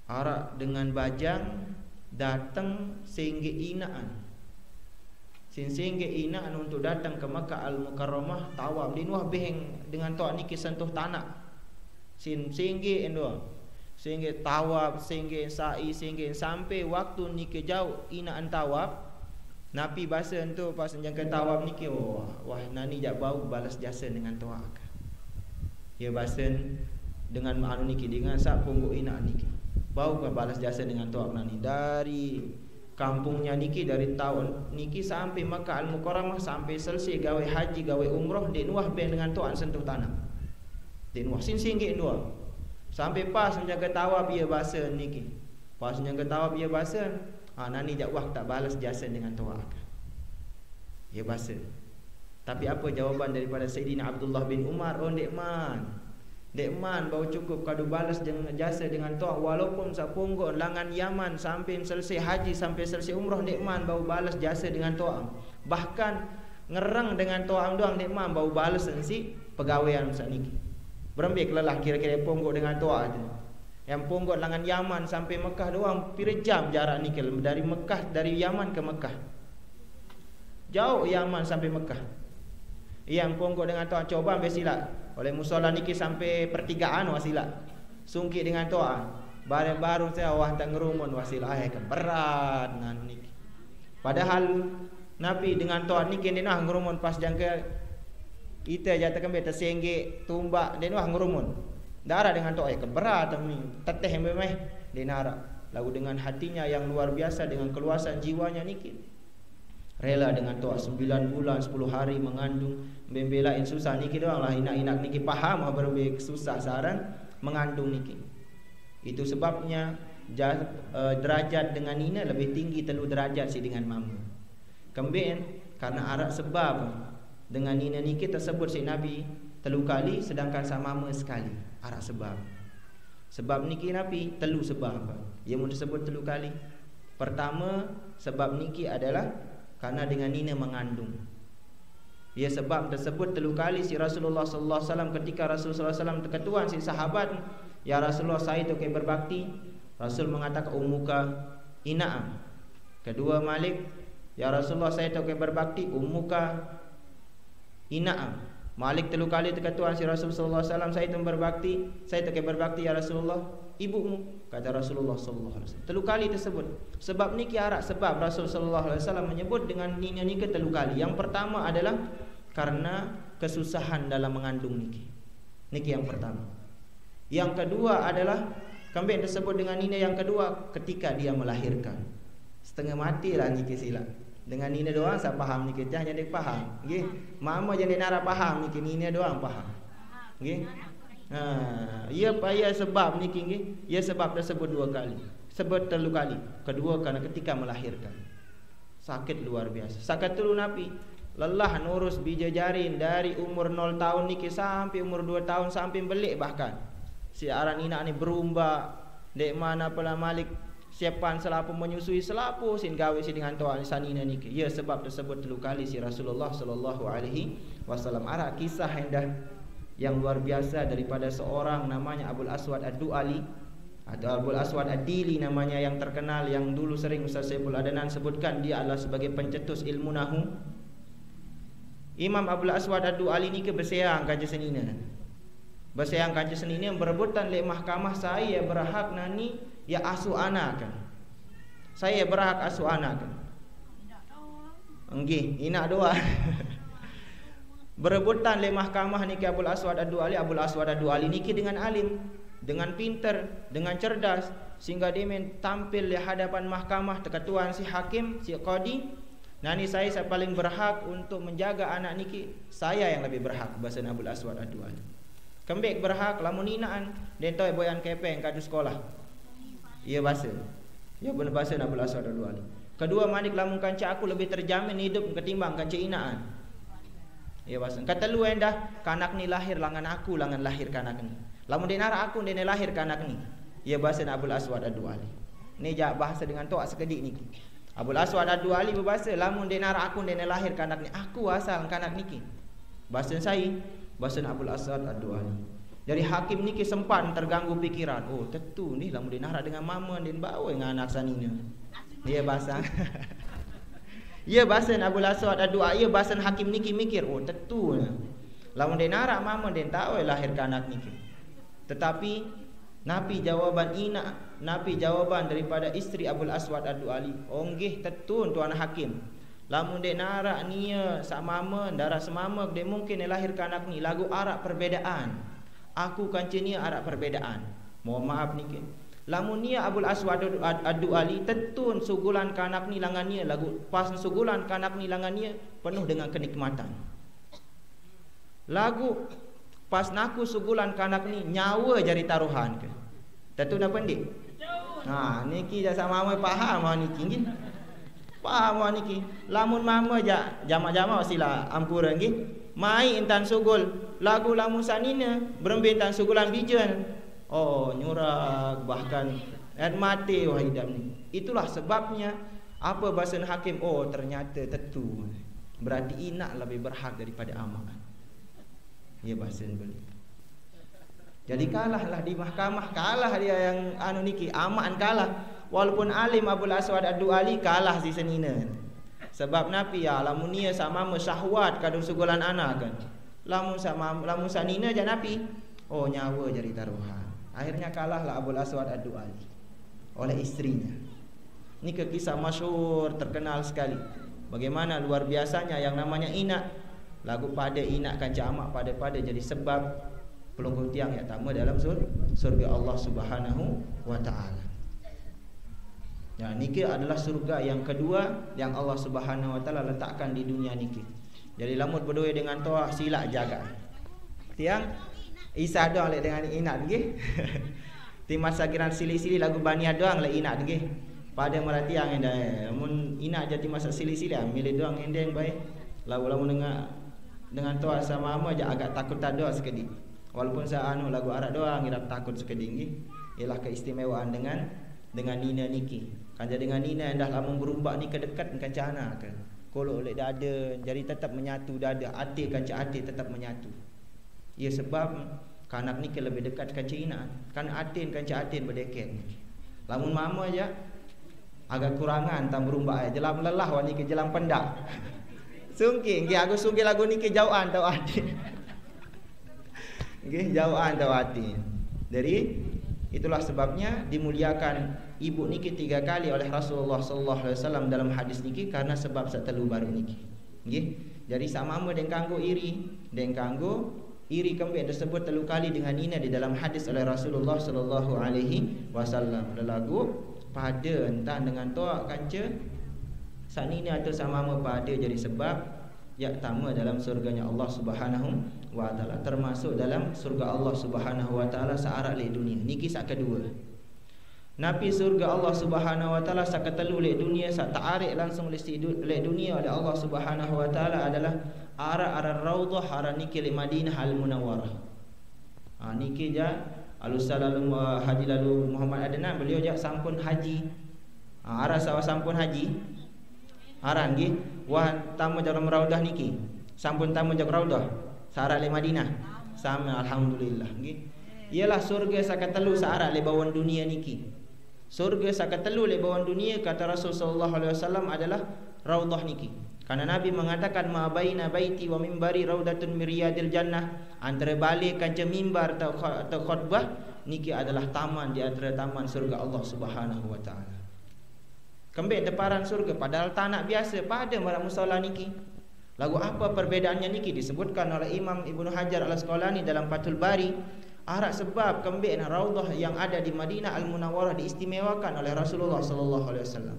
Arak dengan bajang datang sehingga inaan. Sehingga inaan untuk datang ke Makkah Al-Mukarramah tawaf dinuah beheng dengan tok niki sentuh tanah. Sehingga endua. Sehingga tawaf, sehingga sa'i, sehingga sampai waktu niki jauh inaan tawaf. Nabi bahasa tu pas jangka tawaf niki, wah nani jak bau balas jasa dengan toak. Ya bahasa dengan anu niki dengan sak pungguk ina niki. Bau balas jasa dengan toak nani dari kampungnya niki, dari tahun niki sampai Makkah Al-Mukarramah, sampai selesai gawe haji gawe umrah di nuah ben dengan toak sentuh tanah. Di nuah sing-singge dua. Sampai pas menjaga tawaf dia bahasa niki. Pas menjaga tawaf dia bahasa, nani jak wah tak balas jasa dengan toak. Ya bahasa. Tapi apa jawaban daripada Sayyidina Abdullah bin Umar? Oh Dekman bau cukup kadu balas dengan jasa dengan toak, walaupun sapunggo langan Yaman sampai selesai haji sampai selesai umrah, Dekman bau balas jasa dengan toak. Bahkan ngerang dengan toak doang Dekman bau balas si pegawaian saniki. Berembik lelah kira-kira punggo dengan toak tu. Yang punggo langan Yaman sampai Mekah doang pira jam jarak ni dari Mekah, dari Yaman ke Mekah. Jauh Yaman sampai Mekah. Yang punggo dengan toak coba ambil silat. Oleh musola niki sampai pertigaan wasila. Sungki dengan toa. Baru saya wah tak ngerumun wasila berat nan niki. Padahal Nabi dengan toa niki dia nak ngerumun pas jangka kita jatuh kembali tersengge tumbak dia nak ngerumun. Darah dengan toa berat ni. Teteh memeh dia nak. Lalu dengan hatinya yang luar biasa, dengan keluasan jiwanya niki. Rela dengan toa 9 bulan 10 hari mengandung, membelain susah niki doang lah. Inak-inak niki paham berbe susah saran mengandung niki. Itu sebabnya derajat dengan nina lebih tinggi telu derajat si dengan mama. Kembien karena arak sebab dengan nina niki tersebut si Nabi telu kali, sedangkan sama mama sekali. Arak sebab niki Nabi telu sebab. Ia mun disebut telu kali. Pertama sebab niki adalah karena dengan nina mengandung. Ya sebab tersebut telu kali si Rasulullah sallallahu alaihi wasallam ketika Rasulullah sallallahu alaihi wasallam ketuan si sahabat, ya Rasulullah saya tu kayak berbakti. Rasul mengatakan ummuka ina'am. Kedua Malik, ya Rasulullah saya tu kayak berbakti, ummuka ina'am. Malik telu kali ketuan si Rasulullah sallallahu alaihi wasallam, saya tu berbakti, saya tu kayak berbakti ya Rasulullah. Ibumu, kata Rasulullah sallallahu alaihi wasallam. Telu kali tersebut. Sebab niki arak sebab Rasul sallallahu alaihi wasallam menyebut dengan nina niki telu kali. Yang pertama adalah karena kesusahan dalam mengandung niki. Niki yang pertama. Yang kedua adalah kambing tersebut dengan nina yang kedua ketika dia melahirkan. Setengah matilah niki sila. Dengan nina doang saya paham niki, hanya dia faham. Nggih. Mama jadi nara paham niki, nina doang paham. Nggih. Ia payah sebab niki nggih. Ia sebab tersebut dua kali. Sebab telu kali. Kedua karena ketika melahirkan. Sakit luar biasa. Sakit dulu Nabi. Lelah nurus bijajarin dari umur 0 tahun niki sampai umur 2 tahun sampai belik bahkan. Si aran ina ni berumbak. Dek mana pula Malik siapan selapu menyusui selapu sin gawe si dengan toa sanina niki. Ya sebab tersebut telu kali si Rasulullah sallallahu alaihi wasallam. Arak kisah yang luar biasa daripada seorang namanya Abul Aswad Ad-Du'ali atau Abul Aswad Ad-Dili namanya yang terkenal, yang dulu sering Ustaz Saiful Adnan sebutkan dia adalah sebagai pencetus ilmu nahu. Imam Abul Aswad Ad-Du'ali ni ke berseang kaca senina. Berseang kaca senina berebutan le mahkamah, saya berhak nani ya asuh anak kan. Saya berhak asuh anak kan. Nggih, ina doa. Berebutan le mahkamah niki Abul Aswad Ad-Du'ali. Abul Aswad Ad-Du'ali niki dengan alim. dengan pintar, dengan cerdas, sehingga dia tampil di hadapan mahkamah ketuan si hakim, si qadi. Nani saya paling berhak untuk menjaga anak niki. Saya yang lebih berhak, bahasa Abul Aswad Ad-Du'ali. Kembek berhak lamun inaan den toy boyan kepeng kadu sekolah. Iya bahasa. Ya benar bahasa Abul Aswad Ad-Du'ali. Kedua manik lamun kanca aku lebih terjamin hidup ketimbang kanca inaan. Iya bahasa. Katelu endah kanak ni lahir langan aku langan lahir kanak ni. Lamun den ara aku den lahir kanak ni. Iya bahasa Abul Aswad Ad-Du'ali. Ni jak bahasa dengan toak sekedik niki. Abul Aswad Ad-Du'ali berbahasa lamun den ara aku den lahir kanak ni. Aku asal kanak niki. Bahasa saya bahasa Abul Aswad Ad-Du'ali. Jadi hakim niki sempat terganggu pikiran. Oh, tentu ni lamun den ara dengan mama den bawa dengan anak sanina. Iya bahasa. Iya bahasa Abul Aswad Ad-Du'ali, iya bahasa hakim niki mikir, oh tentu. Lamun den ara mama den tahu lahir kanak niki. Tetapi napi jawaban daripada isteri Abul Aswad Ad-Du'ali. Oh nggih tentu tuan hakim. Lamun den ara nia sak mama darah semama dia mungkin lahir kanak ni lagu arak perbedaan. Aku kanceni arak perbedaan. Mohon maaf niki. Lamun nia Abul Aswad Ad-Du'ali tetun sugulan kanak ni langan nia lagu pas sugulan kanak ni langan nia penuh dengan kenikmatan. Lagu pas naku sugulan kanak ni nyawa jari taruhan ke. Tentu nak pendik. Ha niki dah sama mama faham niki nggih. Faham niki. Lamun mama jamak-jamak sila ampura nggih. Mai intan sugul lagu lamun sanina berembe intan sugulan bijan. Oh nyurak bahkan mati wah hidup ni. Itulah sebabnya apa bahasa hakim. Oh ternyata tentu berarti inak lebih berhak daripada amak. Ya bahasa beli. Jadi kalahlah di mahkamah, kalah dia yang anu niki amak kalah. Walaupun alim Abul Aswad Ad-Du'ali kalah si senina. Sebab napi ya lamun nia sama syahwat kadung sugulan anak kan. Lamun sanina je napi. Oh nyawa jadi taruhan. Akhirnya kalahlah Abul Aswad Ad-Du'ali oleh istrinya. Ini kisah masyhur terkenal sekali. Bagaimana luar biasanya yang namanya inak. Lagu pada inak kanca amak pada jadi sebab pelunggung tiang yang tamu dalam surga Allah Subhanahu wa taala. Ya niki adalah surga yang kedua yang Allah Subhanahu wa taala letakkan di dunia niki. Jadi lamun berdua dengan toa silak jaga. Tiang Isa doang lek dengan inat nggih. Ti masa kiran sili-sili lagu bania doang lek inat nggih. Pada merati yang endah. Mun inat jadi masa sili-sili milih doang endeng bae. Lagu-lagu dengan toa sama ama aja agak takut doa sekedik. Walaupun saya anu lagu arak doang ngirap takut sekedik nggih. Ialah keistimewaan dengan Nina niki. Kan jadi dengan Nina endah lamun berumbak ni kedekat dengan cana kan. Kolok lek dada jadi tetap menyatu dada, hati kanca hati tetap menyatu. Ya sebab kanak ni lebih dekat kanca ina. Kan atin kanca atin berdeket. Lamun mama aja agak kurangan tam berumbak aja jelam lelah wani ke jelam pendak. Sungki nggih aku sungki lagu ni ke jauhan tau atin. Nggih jauhan tau atin. Jadi itulah sebabnya dimuliakan ibu niki 3 kali oleh Rasulullah sallallahu alaihi wasallam dalam hadis niki karena sebab satelu baru niki. Nggih. Jadi sama mama den kanggo iri kembali tersebut 3 kali dengan Nina di dalam hadis oleh Rasulullah sallallahu alaihi wasallam. Lagu pada entah dengan toak kanca sanina atau sama pada jadi sebab ya pertama dalam surganya Allah Subhanahu wa taala, termasuk dalam surga Allah Subhanahu wa taala searak le dunia. Niki sak kedua. Napi surga Allah Subhanahu wa taala sak ketelu le dunia sak tarik langsung le dunia oleh Allah Subhanahu wa taala adalah ara raudhah ara niki le Madinah Al Munawwarah. Niki ja alussalalu haji lalu Muhammad Adnan beliau ja sampun haji. Ara sawa sampun haji. Ara nggih wah tamu dalam raudhah niki. Sampun tamu jak raudhah sara le Madinah. Sama alhamdulillah nggih. Ialah surga sak ketelu sara le bawon dunia niki. Surga sak ketelu le bawon dunia kata Rasul sallallahu alaihi wasallam adalah raudhah niki. Karena Nabi mengatakan ma baina baiti wa mimbari raudatun miriyadil jannah. Antara balik kanca mimbar atau khutbah niki adalah taman di antara taman surga Allah Subhanahu wa taala. Kembali deparan surga padahal tanah biasa pada marah musalla niki. Lagu apa perbedaannya niki disebutkan oleh Imam Ibnu Hajar Al-Asqalani dalam Fathul Bari. Arak sebab kembali raudhah yang ada di Madinah Al-Munawwarah diistimewakan oleh Rasulullah sallallahu alaihi wasallam.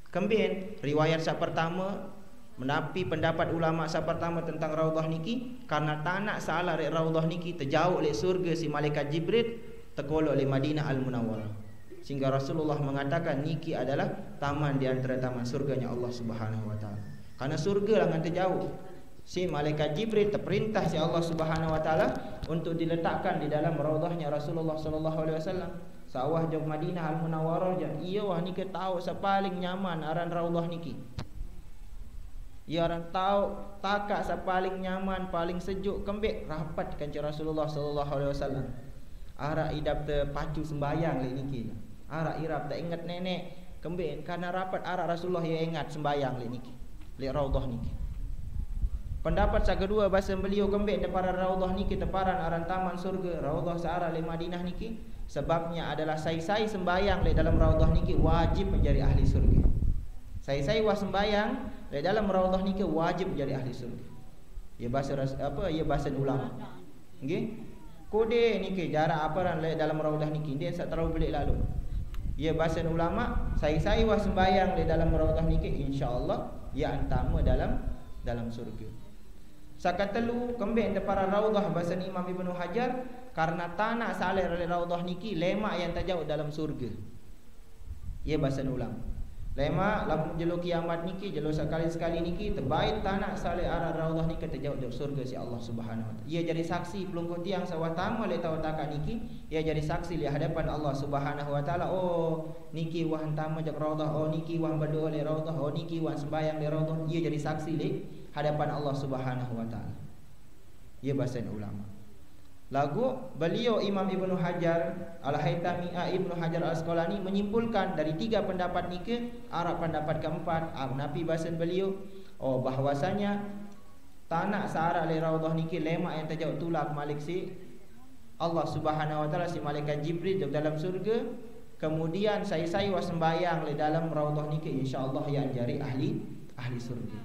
Kembali riwayat sa pertama menapi pendapat ulama sa pertama tentang raudhah niki karena tanak salah rek raudhah niki terjauh oleh surga si malaikat Jibril terkolok oleh Madinah Al-Munawwarah. Sehingga Rasulullah mengatakan niki adalah taman di antara taman surganya Allah Subhanahu wa taala. Karena surga lah terjauh. Si malaikat Jibril terperintah si Allah Subhanahu wa taala untuk diletakkan di dalam raudhahnya Rasulullah sallallahu alaihi wasallam. Sawah jog Madinah Al-Munawwarah je. Iya wah niki tahu sa paling nyaman aran raudhah niki. Ya orang tahu takak sa paling nyaman, paling sejuk kembek rapat kanci Rasulullah sallallahu alaihi wasallam. Arak idap terpacu sembayang le niki. Arak irap tak ingat nenek kembek karena rapat arak Rasulullah yang ingat sembayang le niki. Le raudhah niki. Pendapat sa kedua bahasa beliau kembek deparan raudhah niki teparan aran taman surga raudhah searah le Madinah niki sebabnya adalah sai-sai sembayang le dalam raudhah niki wajib menjadi ahli surga. Sai-sai wah sembayang le dalam raudhah niki wajib menjadi ahli surga. Ya bahasa apa ya bahasa ulama. Nggih. Kode niki jarak aparan le dalam raudhah niki dia tak terlalu belik lalu. Ya bahasa ulama sai-sai wah sembayang le dalam raudhah niki insyaallah ya antama dalam surga. Sakatelu kembali para raudhah bahasa Imam Ibnu Hajar karena tanah saleh oleh raudhah niki lemak yang terjauh dalam surga. Ya bahasa ulama. Lemak lamun jelo kiamat niki jelo sekali-sekali niki terbaik tanah saleh arah raudhah niki terjauh dari surga si Allah Subhanahu wa taala. Ia jadi saksi pelungkut tiang sawatama le tawataka niki, ia jadi saksi di hadapan Allah Subhanahu wa taala. Oh, niki wah antama jak raudhah, oh niki wah berdoa le raudhah, oh niki wah sembahyang le raudhah. Ia jadi saksi le hadapan Allah Subhanahu wa taala. Ia bahasa ulama. Lagu beliau Imam Ibnu Hajar Al-Haytami Ibnu Hajar Al-Asqalani menyimpulkan dari tiga pendapat niki arah pendapat keempat napi bahasa beliau bahwasanya tanah searah le raudhah niki lemak yang terjauh tulak malik si Allah Subhanahu wa taala si malaikat Jibril di dalam surga kemudian sai-sai wa sembayang le dalam raudhah niki insyaallah yang jari ahli surga.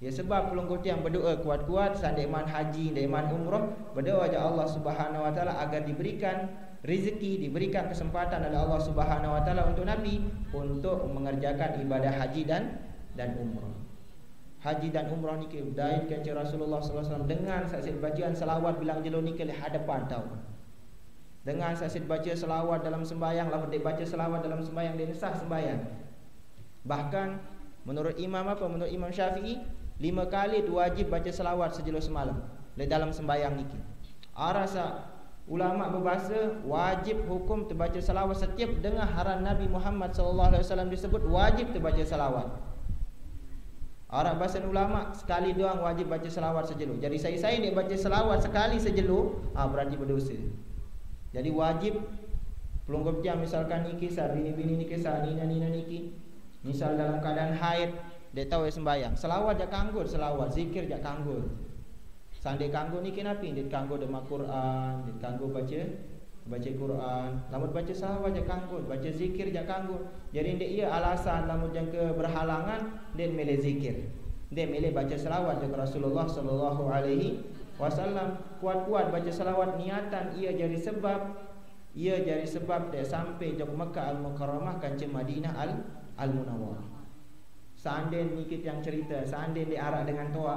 Ya sebab pelungkut yang berdoa kuat-kuat sandai man haji, sandai man umrah, berdoa aja Allah Subhanahu wa taala agar diberikan rezeki, diberikan kesempatan oleh Allah Subhanahu wa taala untuk nabi untuk mengerjakan ibadah haji dan umrah. Haji dan umrah niki dait kanci Rasulullah sallallahu alaihi wasallam dengan saksi bacaan selawat bilang jelo niki le hadapan tau. Dengan saksi baca selawat dalam sembahyang, lamun dia baca selawat dalam sembahyang dia sah sembahyang. Bahkan menurut Imam Syafi'i 5 kali wajib baca selawat sejelo semalam le dalam sembahyang niki. Arasa ulama berbahasa wajib hukum terbaca selawat setiap dengar haran Nabi Muhammad sallallahu alaihi wasallam disebut wajib terbaca selawat. Arah bahasa ulama sekali doang wajib baca selawat sejelo. Jadi saya ni baca selawat sekali sejelo berarti berdosa. Jadi wajib pelungkup jam misalkan niki sar bini-bini niki sar nina niki misal dalam keadaan haid dia tahu sembahyang selawat jak kanggur selawat zikir jak kanggur sande kanggur niki napi dia kanggur dema Quran dia kanggur baca Quran lamun baca selawat jak kanggur baca zikir jak kanggur jadi dia ia alasan lamun jang ke berhalangan dia milih zikir dia milih baca selawat jak Rasulullah sallallahu alaihi wasallam kuat-kuat baca selawat niatan ia jadi sebab dia sampai jak Makkah Al-Mukarramah kanci Madinah Al-Munawwarah. Seandainya nikit yang cerita, seandainya dia arak dengan toa,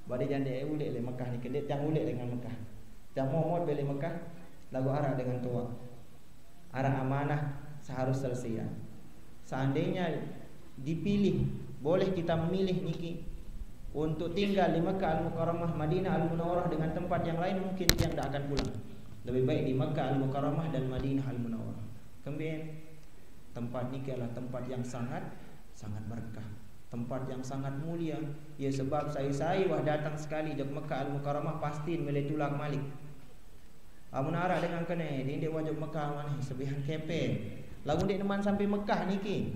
bade jande ulek le Mekah ni kedet yang ulek dengan Mekah. Jang momot beli Mekah, lagu arak dengan toa. Arak amanah seharus selesai. Seandainya dipilih, boleh kita memilih niki untuk tinggal di Mekah Al-Mukarramah, Madinah Al-Munawwarah dengan tempat yang lain mungkin yang tidak akan pulang. Lebih baik di Mekah Al-Mukarramah dan Madinah Al-Munawwarah. Kemudian tempat niki adalah tempat yang sangat berkah, tempat yang sangat mulia. Ya sebab saya wah datang sekali jak Mekah Al-Mukarramah pasti milih tulak malik. Amun arah dengan kene dia wajib Mekah mana sebihan kepe. Lamun dia neman sampai Mekah niki.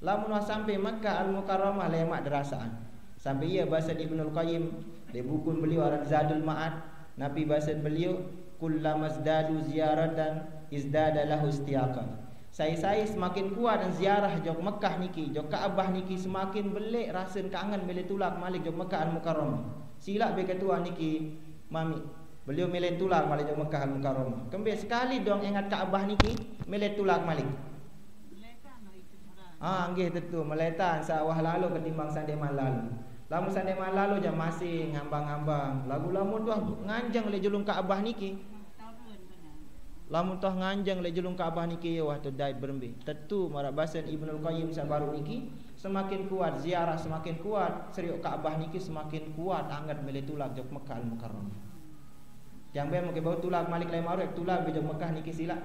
Lamun sampai Mekah Al-Mukarramah lemak derasaan. Sampai ia bahasa Ibnu Qayyim di buku beliau aran Zadul Ma'ad, Nabi bahasa beliau kullamazdadu ziyaratan izdada lahu istiyaqan. Saya semakin kuat dan ziarah jog Mekah niki, jog Kaabah niki semakin belik rasa kangen bila tulak malik jog Mekah Al-Mukarramah. Silap be ketua niki mami Beliau melek tulak balik jauh Mekah Al-Mukarramah. Kembali sekali dong ingat Kaabah niki, melek tulak balik. Nggih tentu meletan sawah lalu ketimbang sandeman lalu. Lamun sandeman lalu jam masih ngambang-ngambang. Lagu lamun tuh nganjang le julung Kaabah niki. Lamun toh nganjang le julung Kaabah niki wah tu dait berembi. Tentu marah bahasan Ibnul Qayyim sabaru niki semakin kuat ziarah semakin kuat seriuk Kaabah niki semakin kuat angat melek tulak jauh Mekah Al-Mukarramah. Yang ben mungkin bau tulak Malik lai maruk tulak bijak Mekah niki sila.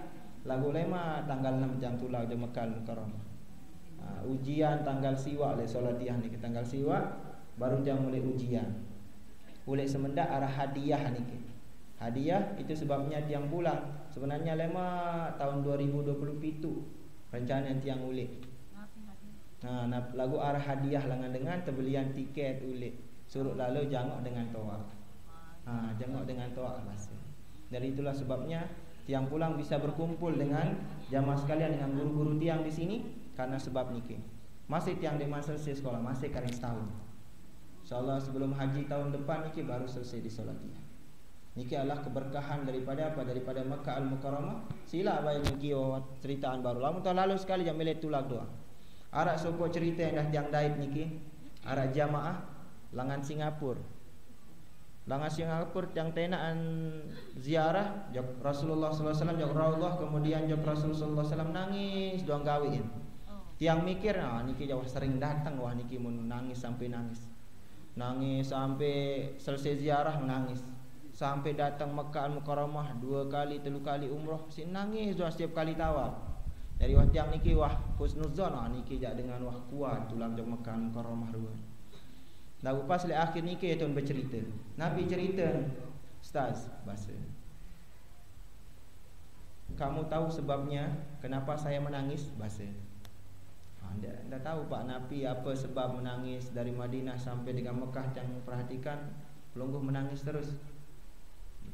Lagu lema tanggal 6 jam tulak jam Mekah Al-Mukarramah. Ujian tanggal siwa le solatiyah niki tanggal siwa baru jam mulai ujian. Ulek semendak arah hadiah niki. Hadiah itu sebabnya tiang pulang. Sebenarnya lema tahun 2027 rencana tiang ulek. Lagu arah hadiah langan dengan terbelian tiket ulek. Suruh lalu jangok dengan toa. Jengok dengan toa bahasa. Dari itulah sebabnya tiang pulang bisa berkumpul dengan jamaah sekalian dengan guru-guru tiang di sini karena sebab niki. Masih tiang di masa selesai sekolah, masih karing setahun. Insyaallah sebelum haji tahun depan niki baru selesai di solatiyah. Niki adalah keberkahan daripada apa? Daripada Makkah Al-Mukarramah. Sila abang niki ceritaan baru. Lamun tahun lalu sekali jam melek tulak doa. Arak soko cerita yang dah tiang dait niki. Arak jamaah langan Singapura. Langan Singapura yang tenaan ziarah jok Rasulullah sallallahu alaihi wasallam jok Raudhah kemudian jok Rasulullah sallallahu alaihi wasallam nangis doang gawin. Tiang mikir niki jauh sering datang wah niki mun nangis sampai nangis. Nangis sampai selesai ziarah menangis. Sampai datang Mekah Al-Mukarramah 2 kali 3 kali umroh si nangis doang setiap kali tawaf. Dari wah tiang niki wah husnuzon niki jak dengan wah kuat tulang jok Mekah Al-Mukarramah dua. Lalu pas le akhir ni ke tuan bercerita. Nabi cerita, Ustaz, bahasa. Kamu tahu sebabnya kenapa saya menangis? Bahasa. Anda tahu Pak Nabi apa sebab menangis dari Madinah sampai dengan Mekah yang perhatikan pelungguh menangis terus.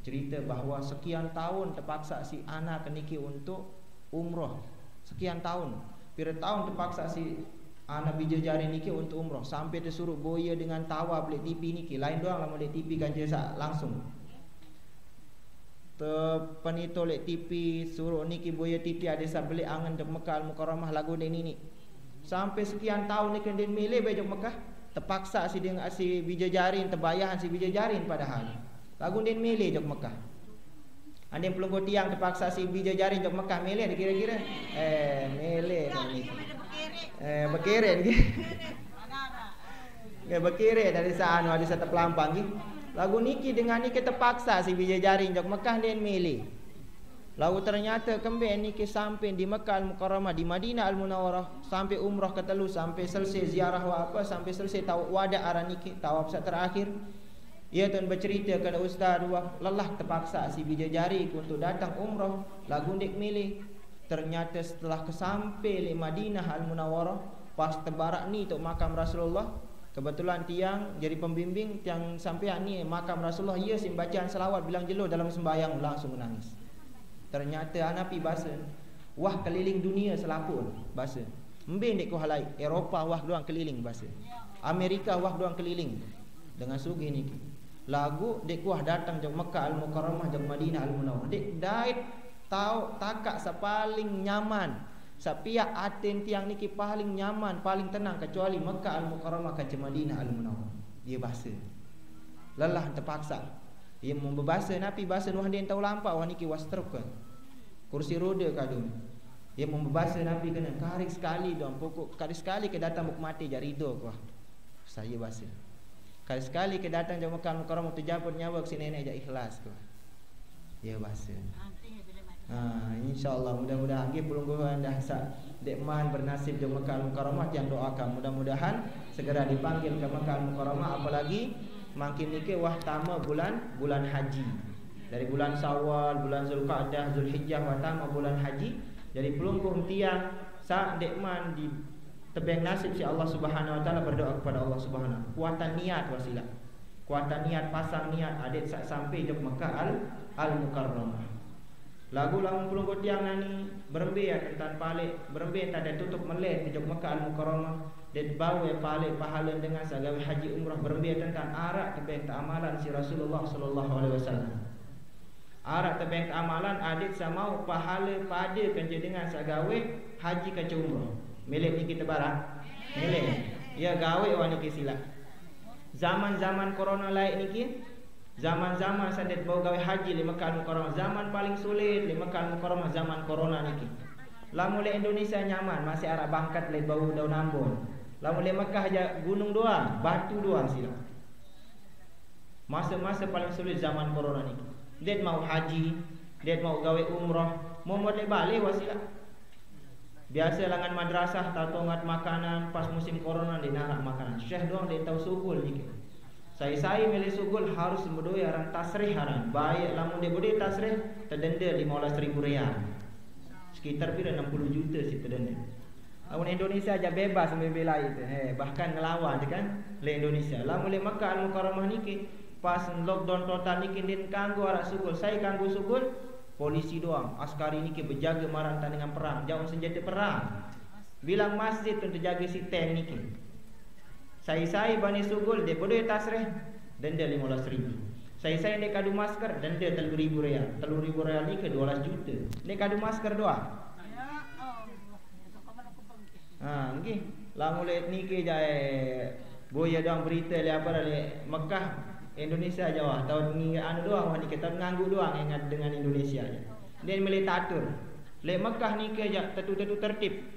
Cerita bahawa sekian tahun terpaksa si anak niki untuk umroh. Sekian tahun. Pira tahun terpaksa si anak bijajari niki untuk umroh sampai disuruh boya dengan tawaf lek TV niki lain doang lama lek TV kan jasa langsung penito lek TV suruh niki boya TV ada sa beli angan dek Mekah Al-Mukarramah lagu den ini sampai sekian tahun ni kenden milih bejok Mekah terpaksa si dengan si bijajarin terbayahan si bijajarin padahal lagu den milih jok Mekah ande pelunggu tiang terpaksa si bijajarin jok Mekah milih kira-kira milih niki berkirin gitu. Berkirin dari sana ada satu pelampang gitu. Lagu niki dengan niki terpaksa si bijajarin jok Mekah dan milih. Lalu ternyata kembali niki sampai di Mekah Al-Mukarramah di Madinah Al-Munawwarah sampai umrah ke telu sampai selesai ziarah apa sampai selesai tawaf wada arah niki tawaf terakhir. Ia tuan bercerita kepada ustaz lelah terpaksa si bijajari untuk datang umrah lagu ndik milih. Ternyata setelah kesampai di Madinah Al-Munawwarah pas terbarak ni tok makam Rasulullah kebetulan tiang jadi pembimbing tiang sampai ni makam Rasulullah ia sim bacaan selawat bilang jelo dalam sembahyang langsung menangis. Ternyata anapi bahasa wah keliling dunia selapun bahasa mbin dek ko halai Eropah wah doang keliling bahasa Amerika wah doang keliling dengan sugih niki lagu dek wah datang jog Mekah Al-Mukarramah jog Madinah Al-Munawwarah dek dait tahu takak sepaling nyaman sapia aten tiang niki paling nyaman paling tenang kecuali Mekah Al-Mukarramah ke Madinah Al-Munawwarah dia bahasa lelah terpaksa dia membahasa napi bahasa nuh den tahu lampau wah niki wastruk kan kursi roda kadun dia membahasa napi kena karik sekali dong pokok karik sekali ke datang buk mati jarido wah saya bahasa karik sekali ke datang jauh Mekah Al-Mukarramah terjabut nyawa ke nenek jak ikhlas wah dia bahasa InsyaAllah mudah-mudahan kita pelungguhan dah dekman bernasib di Mekah Al-Mukarramah yang doakan mudah-mudahan segera dipanggil ke Mekah Al-Mukarramah apalagi makin niki wah tama bulan haji dari bulan Syawal bulan Zulqa'dah Zulhijjah wah tama bulan haji jadi pelungguh tiang sa dekman di tebeng nasib si Allah Subhanahu wa taala berdoa kepada Allah Subhanahu kuatan niat wasilah kuatan niat pasang niat adik sampai di Mekah Al-Mukarramah. Lagu lamun pelunggu tiang nani berembe tentang palik berembe tak ada tutup melet di Jog Mekah Al-Mukarramah dan bawa palik pahala dengan sagawi haji umrah berembe tentang arak tebeng amalan si Rasulullah sallallahu alaihi wasallam. Arak tebeng amalan adik sama pahala pada kerja dengan sagawe haji kerja umrah. Milik ni kita barang. Milik. Ya gawe orang ni silap. Zaman-zaman corona lain niki, zaman-zaman sandet bau gawe haji di Mekah Mukarramah, zaman paling sulit di Mekah Mukarramah zaman corona niki. Lamun le Indonesia nyaman, masih arak bangkat le bau daun ambon. Lamun le Mekah aja gunung doang, batu doang silap. Masa-masa paling sulit zaman corona niki. Dia mau haji, dia mau gawe umrah, mau le balik wasilah. Biasa langan madrasah tatongat makanan pas musim corona dia narak makanan. Syekh doang dia tahu sugul niki. Saya milih sugul harus berdoi aran tasrih haran. Baik lamun dia berdoi tasrih terdenda 15.000 rial. Sekitar pira 60 juta si terdenda. Lamun Indonesia aja bebas membela itu. Bahkan ngelawan kan le Indonesia. Lamun le Makkah Al-Mukarramah niki pas lockdown total niki din kanggo arak sugul. Saya kanggo sugul polisi doang, askari ni ke berjaga marang tandingan perang, jauh senjata perang. Bilang masjid untuk jaga si tank ni ke. Saya bani sugul, dia bodoh tasreh, denda 15.000. Saya dia kadu masker, denda 3.000 rial. 3.000 rial ni ke 12 juta. Dia kadu masker doang. Okay. Lah mulai ni ke jaya boya doang berita le apa le Mekah Indonesia Jawa tahun ni anu doang ni kita nganggu doang ingat dengan Indonesia je. Dia milih tatur. Le Mekah ni ke tetu-tetu tertib.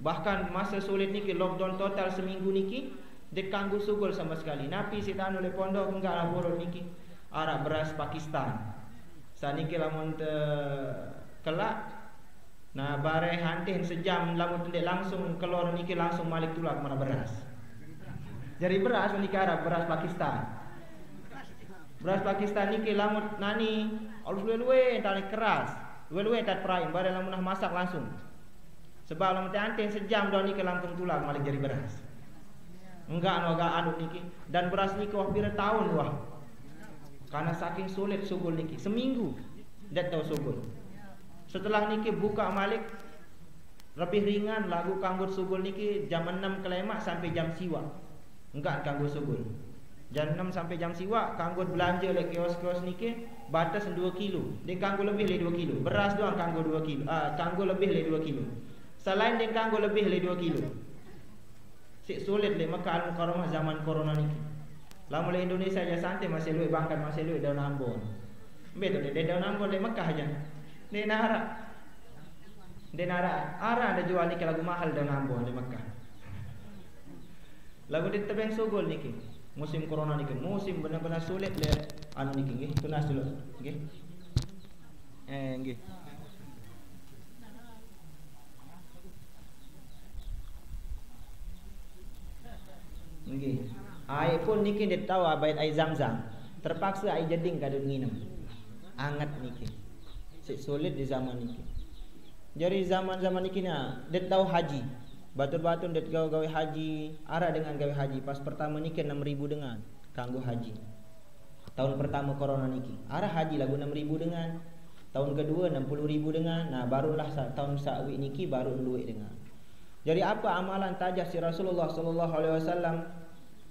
Bahkan masa sulit ni ke lockdown total seminggu niki dia kanggu sugul sama sekali. Napi si tanu le pondok enggak lah borot niki. Arak beras Pakistan. Sa niki lamun te kelak nah bare hantin sejam lamun tendek langsung keluar niki langsung malik tulak mana beras. Jadi beras niki arak beras Pakistan. Beras Pakistan ni ke lamut nani alus luwe-luwe tali keras. Luwe-luwe tak perain bare lamun nak masak langsung. Sebab lamun anten sejam dah ni ke langsung tulang malik jadi beras. Enggak no agak anu niki dan beras niki wah pira tahun wah. Karena saking sulit sugul niki seminggu dak tahu sugul. Setelah niki buka malik lebih ringan lagu kanggut sugul niki jam 6 kelemak sampai jam siwa. Enggak kanggut sugul. Jam 6 sampai jam siwa kanggo belanja le kios-kios niki batas 2 kilo. Dia kanggo lebih le 2 kilo. Beras doang kanggo 2 kilo. Kanggo lebih le 2 kilo. Selain dia kanggo lebih le 2 kilo. Sik sulit le Mekah Al-Mukarramah zaman corona niki. Lamun le Indonesia aja santai masih luwe bangkat masih luwe daun ambon. Betul dia daun ambon le Mekah aja. Dia nara. Ada jual niki lagu mahal daun ambon le Mekah. Lagu di tebeng sugul niki. Musim corona ni ke musim benar-benar sulit le anu niki nggih tunas dulu nggih nggih nggih ai pun niki dia tahu abait ai Zam-Zam terpaksa ai jeding kadun nginem anget niki sik sulit di zaman niki jadi zaman-zaman niki na dia tahu haji batur-batur det gawe haji, arah dengan gawe haji. Pas pertama niki 6.000 dengan kanggo haji. Tahun pertama corona niki, arah haji lagu 6.000 dengan. Tahun kedua 60.000 dengan. Nah, barulah tahun sawi niki baru luwek dengan. Jadi apa amalan tajah si Rasulullah sallallahu alaihi wasallam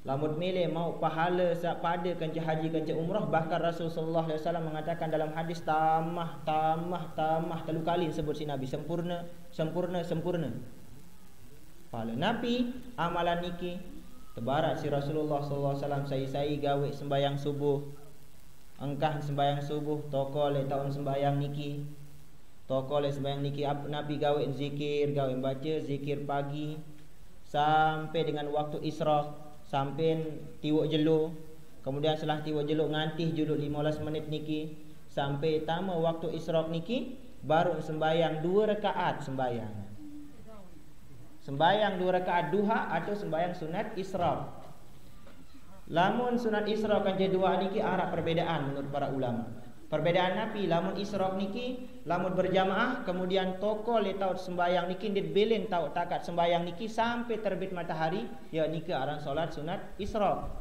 lamun milih mau pahala pada kanca haji kanca umrah, bahkan Rasul sallallahu alaihi wasallam mengatakan dalam hadis tamah 3 kali sebut si Nabi sempurna. Pahala Nabi amalan niki tebarat si Rasulullah sallallahu alaihi wasallam saya gawe sembayang subuh. Engkah sembayang subuh toko le tahun sembayang niki. Toko le sembayang niki Nabi gawe zikir, gawe baca zikir pagi sampai dengan waktu isyraq, sampai tiwuk jelu. Kemudian setelah tiwuk jelu ngantih juluk 15 menit niki sampai tama waktu isyraq niki baru sembayang 2 rakaat sembayang. Sembayang 2 rakaat duha atau sembayang sunat isyraq. Lamun sunat isyraq kan dua niki arah perbedaan menurut para ulama. Perbedaan Nabi lamun isyraq niki lamun berjamaah kemudian toko le taut sembayang niki dit belen taut takat sembayang niki sampai terbit matahari ya niki aran solat sunat isyraq.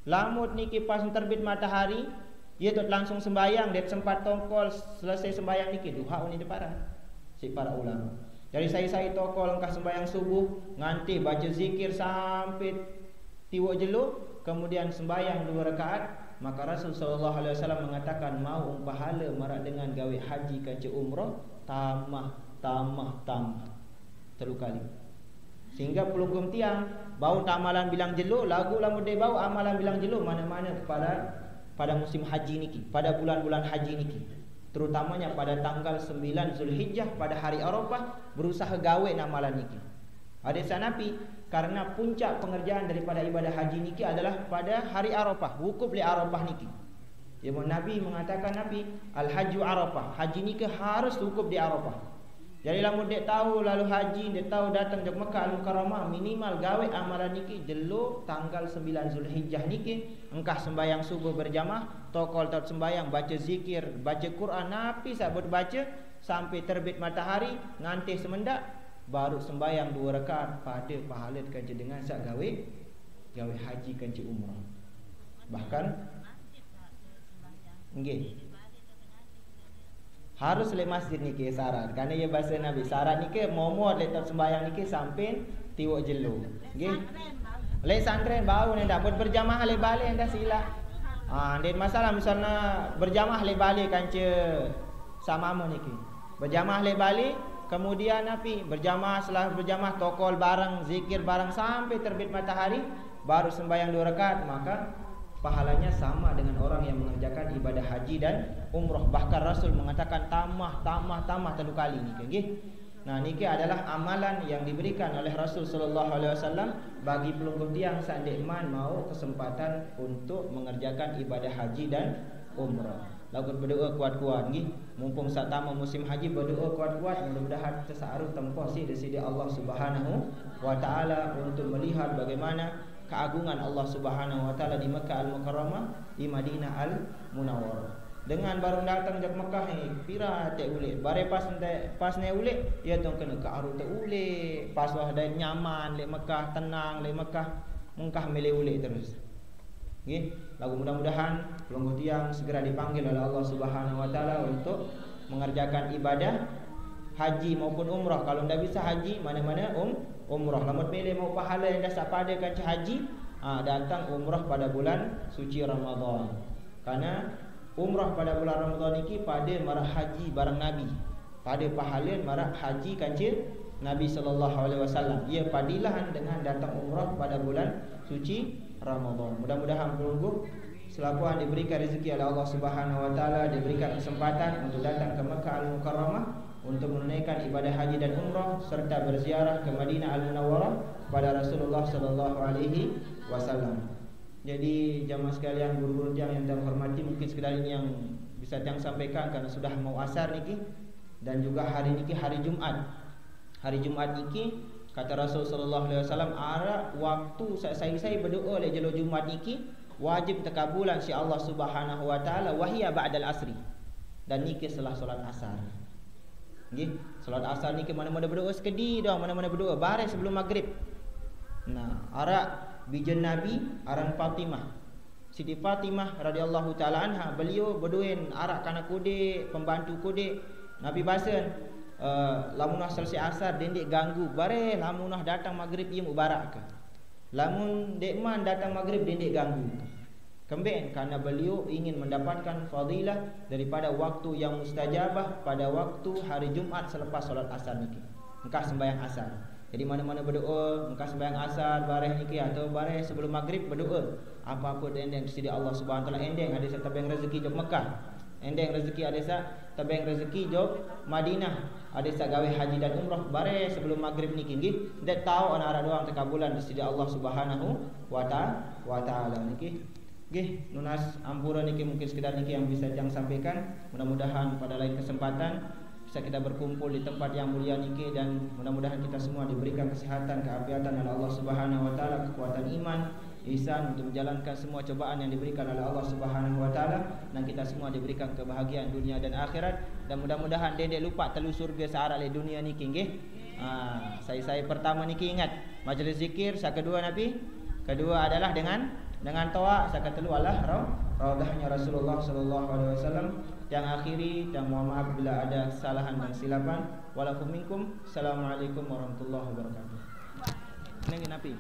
Lamun niki pas terbit matahari dia tot langsung sembayang det sempat tongkol selesai sembayang niki duha ni deparan si para ulama. Jadi saya tokol engkah sembahyang subuh nganti baca zikir sampai tiwuk jelu, kemudian sembahyang 2 rakaat maka Rasul sallallahu alaihi wasallam mengatakan mau pahala marak dengan gawe haji kaca umrah tamah 3 kali. Sehingga pelungkum tiang bau amalan bilang jeluk, lagu lamun dia bau amalan bilang jeluk mana-mana pada musim haji niki, pada bulan-bulan haji niki. Terutamanya pada tanggal 9 Zulhijjah pada hari Arafah berusaha gawe amalan niki. Hadis Nabi karena puncak pengerjaan daripada ibadah haji niki adalah pada hari Arafah, wukuf li Arafah niki. Ya, Nabi mengatakan al-hajju Arafah, haji niki harus wukuf di Arafah. Jadi lamun dia tahu lalu haji, dia tahu datang ke Mekah Al-Mukarramah, minimal gawe amalan niki jeluk tanggal 9 Zulhijjah niki, engkah sembahyang subuh berjamaah, tokol tot sembahyang, baca zikir, baca Quran, napi sabut baca sampai terbit matahari, nganti semendak baru sembahyang 2 rakaat pada pahala kanca dengan sak gawe haji kanca umrah. Bahkan nggih harus le masjid niki syarat, karena ia bahasa Nabi syarat niki momot le tot sembahyang niki sampai tiwak jelu. Nggih. Le santren bau ndak berjamaah le balik ndak sila. Den masalah misalnya berjamaah le balik kanca samama niki. Berjamaah le balik kemudian Nabi berjamaah, setelah berjamaah tokol bareng, zikir bareng sampai terbit matahari baru sembahyang 2 rakaat, maka pahalanya sama dengan orang yang mengerjakan ibadah haji dan umrah. Bahkan Rasul mengatakan tamah 3 kali niki nggih. Nah, niki adalah amalan yang diberikan oleh Rasul sallallahu alaihi wasallam bagi pelungguh tiang sandekman mau kesempatan untuk mengerjakan ibadah haji dan umrah. Lagu berdoa kuat-kuat nggih. Mumpung saat tamu musim haji berdoa kuat-kuat, mudah-mudahan kita sa'aruh tempoh sidi Allah Subhanahu wa taala untuk melihat bagaimana keagungan Allah Subhanahu wa taala di Mekah Al-Mukarramah, di Madinah Al-Munawwarah. Dengan baru datang jak Mekah pira tak ulik. Bare pas ne ulik ia tong kena ke aru tak ulik. Pas wah dah nyaman le Mekah, tenang le Mekah, mengkah mele ulik terus. Nggih, lagu mudah-mudahan pelungguh tiang segera dipanggil oleh Allah Subhanahu wa taala untuk mengerjakan ibadah haji maupun umrah. Kalau ndak bisa haji, mana-mana umrah. Lamun pilih mau pahala yang dah pada kanca haji, datang umrah pada bulan suci Ramadan. Karena umrah pada bulan Ramadan niki pada marah haji barang Nabi. Pada pahala marah haji kanca Nabi sallallahu alaihi wasallam. Ia padilahan dengan datang umrah pada bulan suci Ramadan. Mudah-mudahan pelungguh selaku diberikan rezeki oleh Allah Subhanahu wa taala, diberikan kesempatan untuk datang ke Mekah Al-Mukarramah untuk menunaikan ibadah haji dan umrah serta berziarah ke Madinah Al-Munawwarah pada Rasulullah sallallahu alaihi wasallam. Jadi jamaah sekalian, guru-guru yang terhormati, mungkin sekedar ini yang bisa yang sampaikan karena sudah mau asar niki dan juga hari niki hari Jumat. Hari Jumat niki kata Rasul sallallahu alaihi wasallam ara waktu saya berdoa le jelo Jumat niki wajib tekabulan si Allah Subhanahu wa taala wahia ba'dal asri. Dan niki setelah solat asar. Nggih, solat asar niki mana-mana berdoa sekedi dah, mana-mana berdoa bare sebelum maghrib. Nah, ara bijen Nabi aran Fatimah. Siti Fatimah radhiyallahu taala anha, beliau berdoain arak kana kode pembantu kode Nabi basen lamunah selesai asar dendek ganggu bare lamunah datang maghrib ia mubarak ke. Lamun dekman datang maghrib dendek ganggu. Kemben karena beliau ingin mendapatkan fadilah daripada waktu yang mustajabah pada waktu hari Jumat selepas solat asar niki. Engkah sembahyang asar. Jadi mana-mana berdoa, engkau sembahyang asar, bareh niki atau bareh sebelum maghrib berdoa. Apa-apa endeng sidi Allah Subhanahu wa taala endeng ada sa tabeng rezeki jog Mekah. Endeng rezeki ada sa tabeng rezeki jog Madinah. Ada sa gawe haji dan umrah bareh sebelum maghrib niki nggih. Ndak tahu ana doang tekabulan sidi Allah Subhanahu wa taala niki. Nggih, nunas ampura niki mungkin sekedar niki yang bisa jang sampaikan. Mudah-mudahan pada lain kesempatan bisa kita berkumpul di tempat yang mulia niki dan mudah-mudahan kita semua diberikan kesehatan, keafiatan oleh Allah Subhanahu wa taala, kekuatan iman, ihsan untuk menjalankan semua cobaan yang diberikan oleh Allah Subhanahu wa taala dan kita semua diberikan kebahagiaan dunia dan akhirat dan mudah-mudahan dedek lupa telu surga searah le dunia niki nggih. Saya pertama niki ingat majlis zikir, sa kedua Nabi, kedua adalah dengan toa, sa ketelu adalah raudhahnya Rasulullah sallallahu alaihi wasallam. Yang akhiri dan mohon maaf bila ada kesalahan dan silapan. Walakum minkum. Assalamualaikum warahmatullahi wabarakatuh. Ini Nabi.